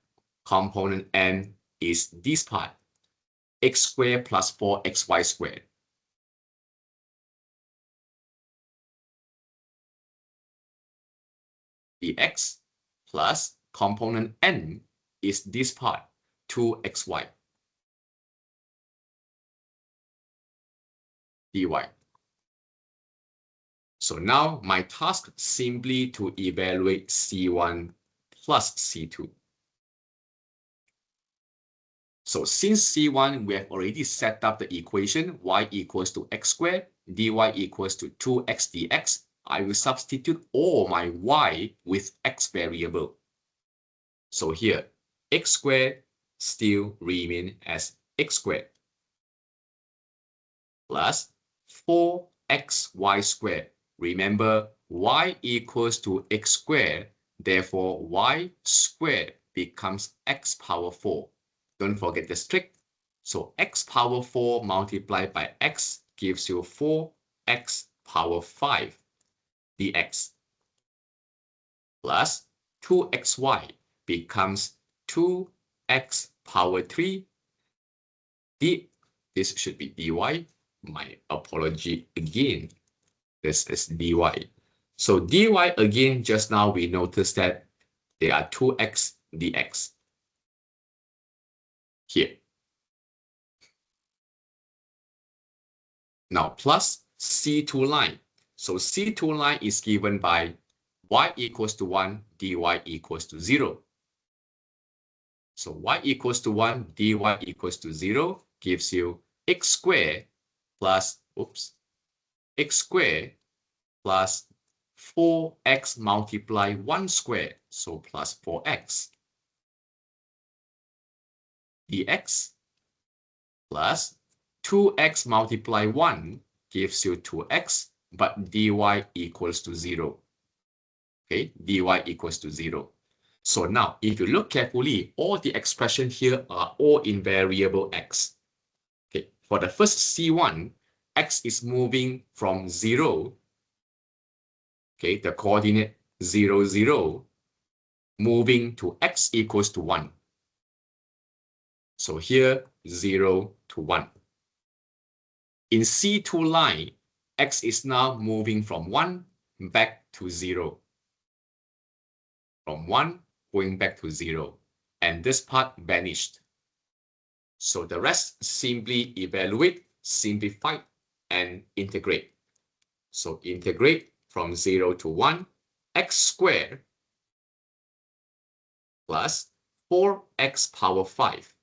component n is this part, x squared plus 4xy squared. Dx plus component n is this part, 2xy dy. So now my task simply to evaluate C1 plus C2. So since C1, we have already set up the equation y equals to x squared, dy equals to 2x dx. I will substitute all my y with x variable. So here, x squared still remain as x squared plus 4xy squared. Remember, y equals to x squared, therefore y squared becomes x power 4. Don't forget the strict. So x power 4 multiplied by x gives you 4x power 5 dx plus 2xy becomes 2x power 3 this should be dy. My apology again. This is dy. So dy again, just now we noticed that there are 2x dx here. Now plus C2 line. So C2 line is given by y equals to 1, dy equals to 0. So y equals to 1, dy equals to 0 gives you x squared plus, x squared plus 4x multiply 1 squared, so plus 4x dx plus 2x multiply 1 gives you 2x, but dy equals to 0. Okay, dy equals to 0. So now, if you look carefully, all the expressions here are all in variable x. Okay, for the first C1, x is moving from 0, okay, the coordinate 0, 0, moving to x equals to 1. So here, 0 to 1. In C2 line, x is now moving from 1 back to 0. From 1 going back to 0. And this part vanished. So the rest simply evaluate, simplify, and integrate. So integrate from 0 to 1, x squared plus 4x power 5.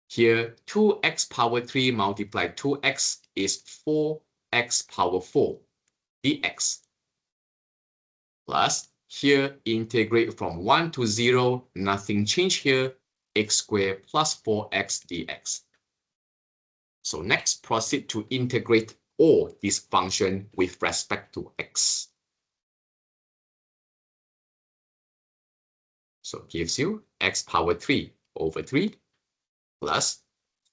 Here, 2x power 3 multiplied 2x is 4x power 4 dx. Plus, here integrate from 1 to 0, nothing changed here, x squared plus 4x dx. So next, proceed to integrate all these functions with respect to x. So it gives you x power 3 over 3 plus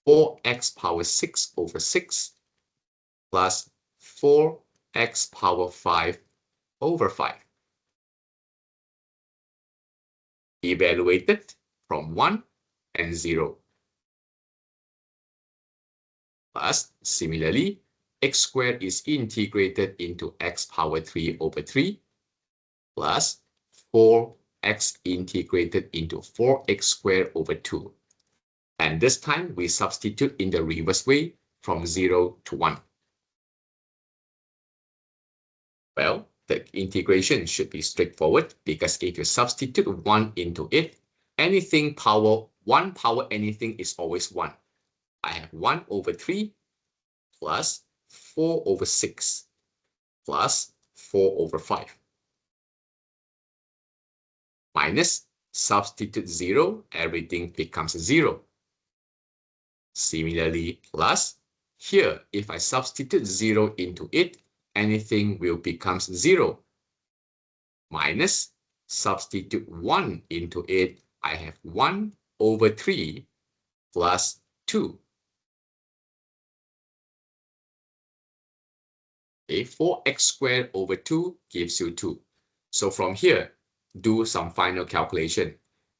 4x power 6 over 6 plus 4x power 5 over 5. Evaluated from 1 and 0. Plus, similarly, x squared is integrated into x power 3 over 3 plus 4x integrated into 4x squared over 2. And this time, we substitute in the reverse way from 0 to 1. Well, the integration should be straightforward because if you substitute 1 into it, anything power 1 power anything is always 1. I have 1 over 3 plus 4 over 6 plus 4 over 5. Minus, substitute 0, everything becomes 0. Similarly, plus, here, if I substitute 0 into it, anything will become 0. Minus, substitute 1 into it, I have 1 over 3 plus 2. Okay, 4x squared over 2 gives you 2. So from here, do some final calculation.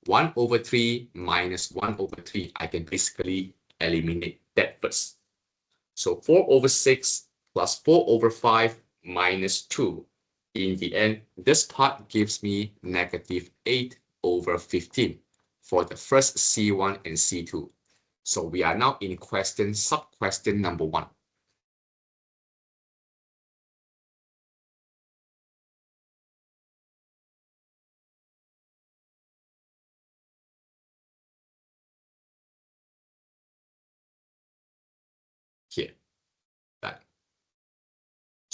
1 over 3 minus 1 over 3, I can basically eliminate that first. So 4 over 6 plus 4 over 5 minus 2. In the end, this part gives me negative 8 over 15 for the first C1 and C2. So we are now in sub-question number 1.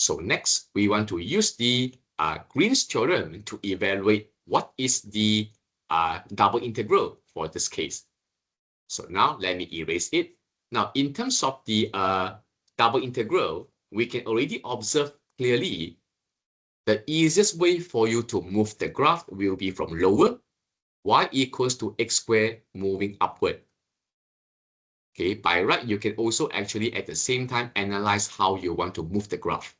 So next, we want to use the Green's theorem to evaluate what is the double integral for this case. So now let me erase it. Now, in terms of the double integral, we can already observe clearly the easiest way for you to move the graph will be from lower, y equals to x squared moving upward. Okay, by right, you can also actually at the same time analyze how you want to move the graph.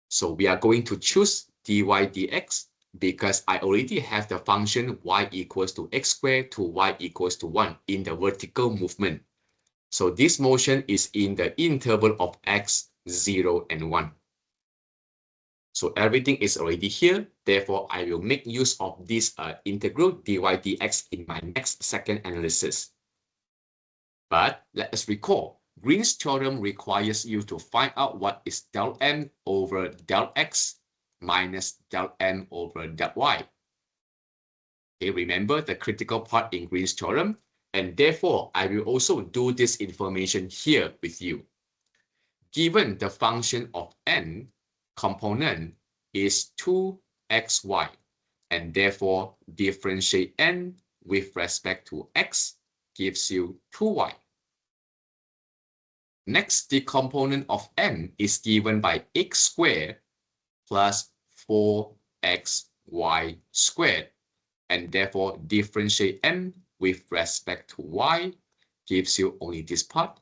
So we are going to choose dy dx because I already have the function y equals to x squared to y equals to 1 in the vertical movement. So this motion is in the interval of x, 0, and 1. So everything is already here. Therefore, I will make use of this integral dy dx in my next second analysis. But let us recall, Green's theorem requires you to find out what is del m over del x minus del m over del y. Okay, remember the critical part in Green's theorem, and therefore I will also do this information here with you. Given the function of n component is 2xy, and therefore differentiate n with respect to x gives you 2y. Next, the component of n is given by x squared plus 4xy squared, and therefore differentiate n with respect to y gives you only this part,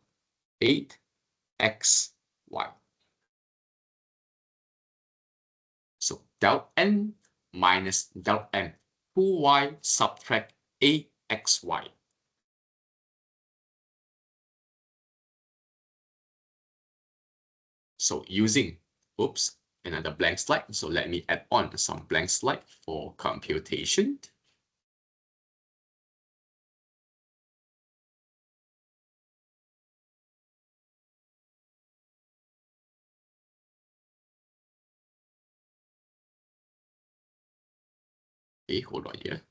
8xy. So del n minus del m, 2y subtract 8xy. So using, another blank slide. So let me add on some blank slide for computation. Okay, hold on here.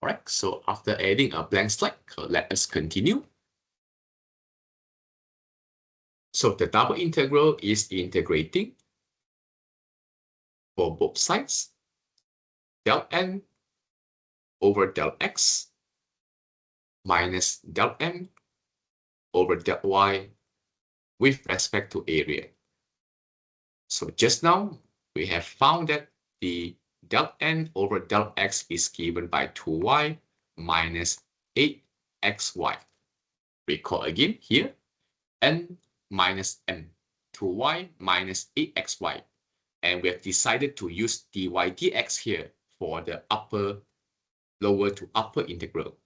All right, so after adding a blank slide, let us continue. So the double integral is integrating for both sides, del n over del x minus del m over del y with respect to area. So just now, we have found that the del n over del x is given by 2y minus 8xy. Recall again here, n minus m, 2y minus 8xy. And we have decided to use dy dx here for the lower to upper integral,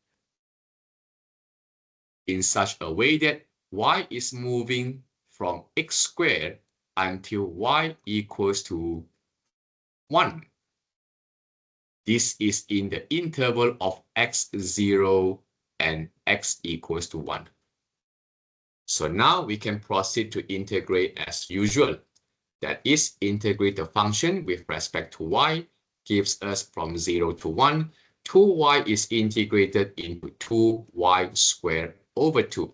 in such a way that y is moving from x squared until y equals to 1. This is in the interval of x0 and x equals to 1. So now we can proceed to integrate as usual. That is, integrate the function with respect to y gives us from 0 to 1. 2y is integrated into 2y squared over 2.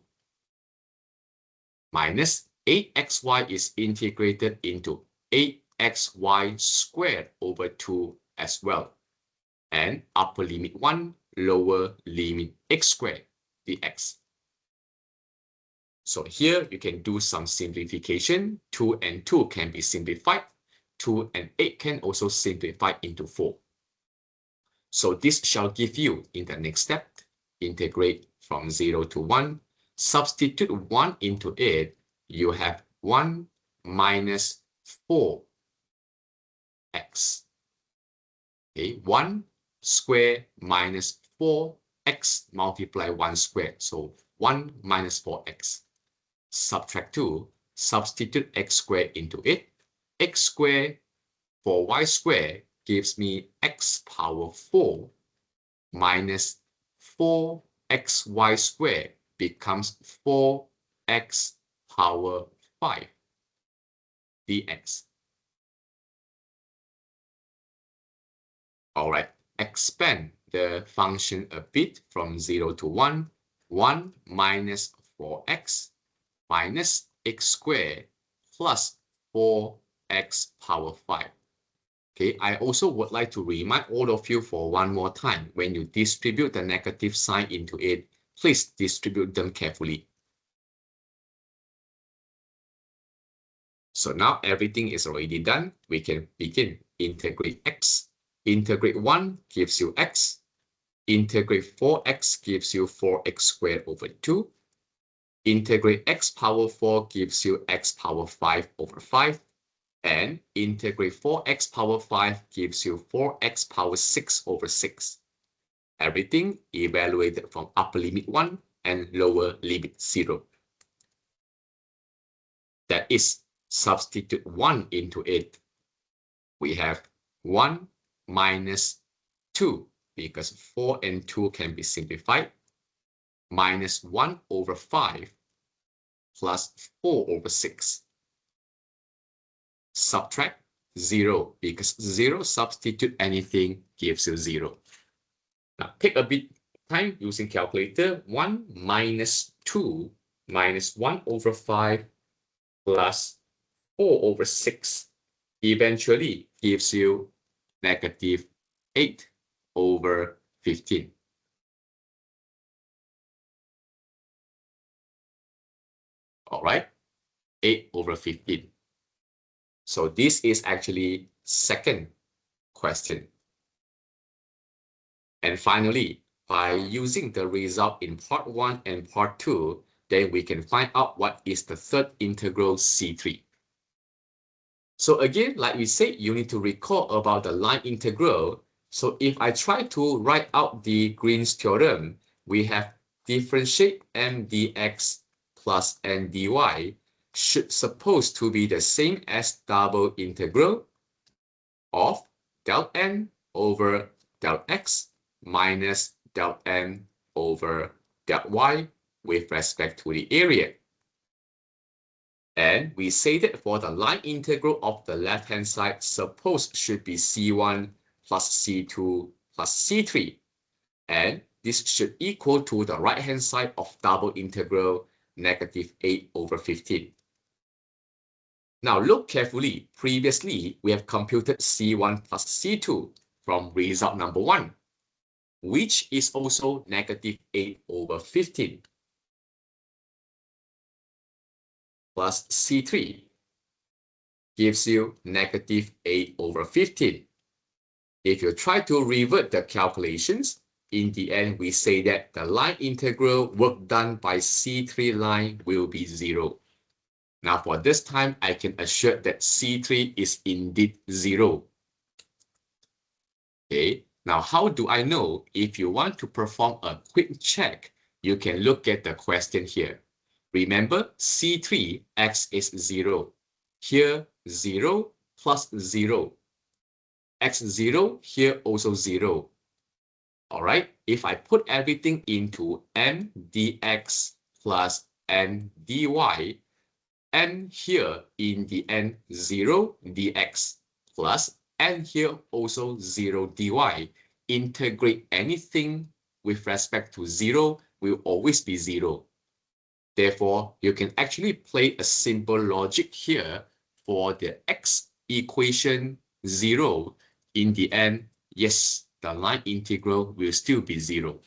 Minus 8xy is integrated into 8xy squared over 2 as well. And upper limit 1, lower limit x squared dx. So here you can do some simplification. 2 and 2 can be simplified. 2 and 8 can also simplify into 4. So this shall give you, in the next step, integrate from 0 to 1. Substitute 1 into it. You have 1 minus 4x. Okay, 1 square minus 4x multiply 1 squared. So 1 minus 4x. Subtract 2, substitute x squared into it. X squared for y squared gives me x power 4 minus 4 xy squared becomes 4x power 5 dx. All right, expand the function a bit from 0 to 1. 1 minus 4x minus x squared plus 4x power 5. Okay, I also would like to remind all of you for one more time, when you distribute the negative sign into it, please distribute them carefully. So now everything is already done. We can begin. Integrate x. Integrate 1 gives you x. Integrate 4x gives you 4x squared over 2. Integrate x power 4 gives you x power 5 over 5. And integrate 4x power 5 gives you 4x power 6 over 6. Everything evaluated from upper limit 1 and lower limit 0. That is, substitute 1 into it. We have 1 minus 2, because 4 and 2 can be simplified, minus 1 over 5 plus 4 over 6. Subtract 0, because 0 substitute anything gives you 0. Now take a bit time using calculator. 1 minus 2 minus 1 over 5 plus 4 over 6 eventually gives you negative 8 over 15. All right, 8 over 15. So this is actually second question. And finally, by using the result in part 1 and part 2, then we can find out what is the third integral C3. So again, like we said, you need to recall about the line integral. So if I try to write out the Green's theorem, we have differentiate m dx plus n dy should supposed to be the same as double integral of del n over del x minus del n over del y with respect to the area. And we say that for the line integral of the left-hand side, suppose should be C1 plus C2 plus C3. And this should equal to the right-hand side of double integral negative 8 over 15. Now look carefully. Previously, we have computed C1 plus C2 from result number 1, which is also negative 8 over 15. Plus C3 gives you negative 8 over 15. If you try to revert the calculations, in the end, we say that the line integral work done by C3 line will be 0. Now for this time, I can assure that C3 is indeed 0. Okay, now how do I know? If you want to perform a quick check, you can look at the question here. Remember, C3, x is 0. Here, 0 plus 0. X0, here also 0. All right, if I put everything into m dx plus n dy, n here in the n 0 dx plus n here also 0 dy. Integrate anything with respect to 0 will always be 0. Therefore, you can actually play a simple logic here for the x equation 0. In the end, yes, the line integral will still be 0.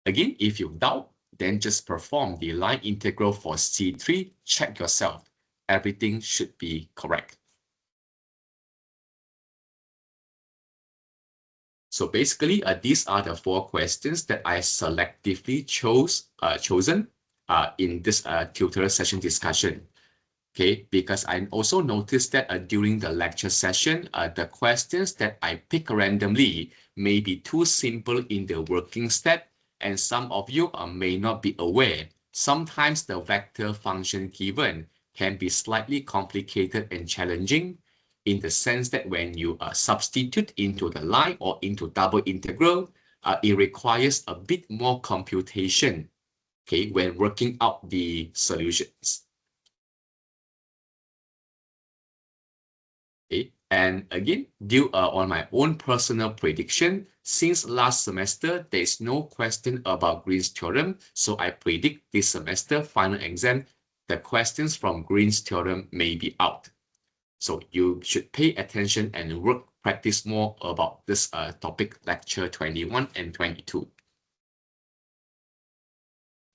Again, if you doubt, then just perform the line integral for C3, check yourself. Everything should be correct. So basically, these are the 4 questions that I selectively chosen in this tutorial session discussion. Okay, because I also noticed that during the lecture session, the questions that I pick randomly may be too simple in the working step, and some of you may not be aware. Sometimes the vector function given can be slightly complicated and challenging, in the sense that when you substitute into the line or into double integral, it requires a bit more computation, okay, when working out the solutions. Okay, and again, due on my own personal prediction, since last semester there is no question about Green's theorem, so I predict this semester final exam, the questions from Green's theorem may be out. So you should pay attention and practice more about this topic, lecture 21 and 22.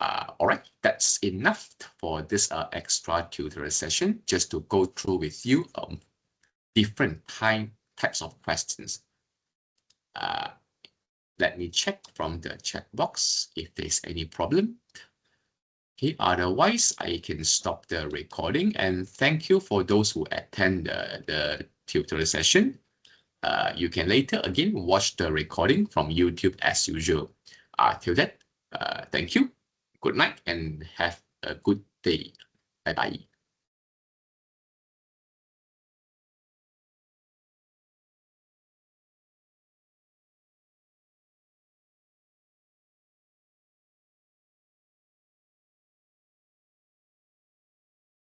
All right, that's enough for this extra tutorial session, just to go through with you different types of questions. Let me check from the chat box if there's any problem. Okay, otherwise I can stop the recording, and thank you for those who attend the tutorial session. You can later again watch the recording from YouTube as usual. Till that, thank you, good night, and have a good day. Bye-bye.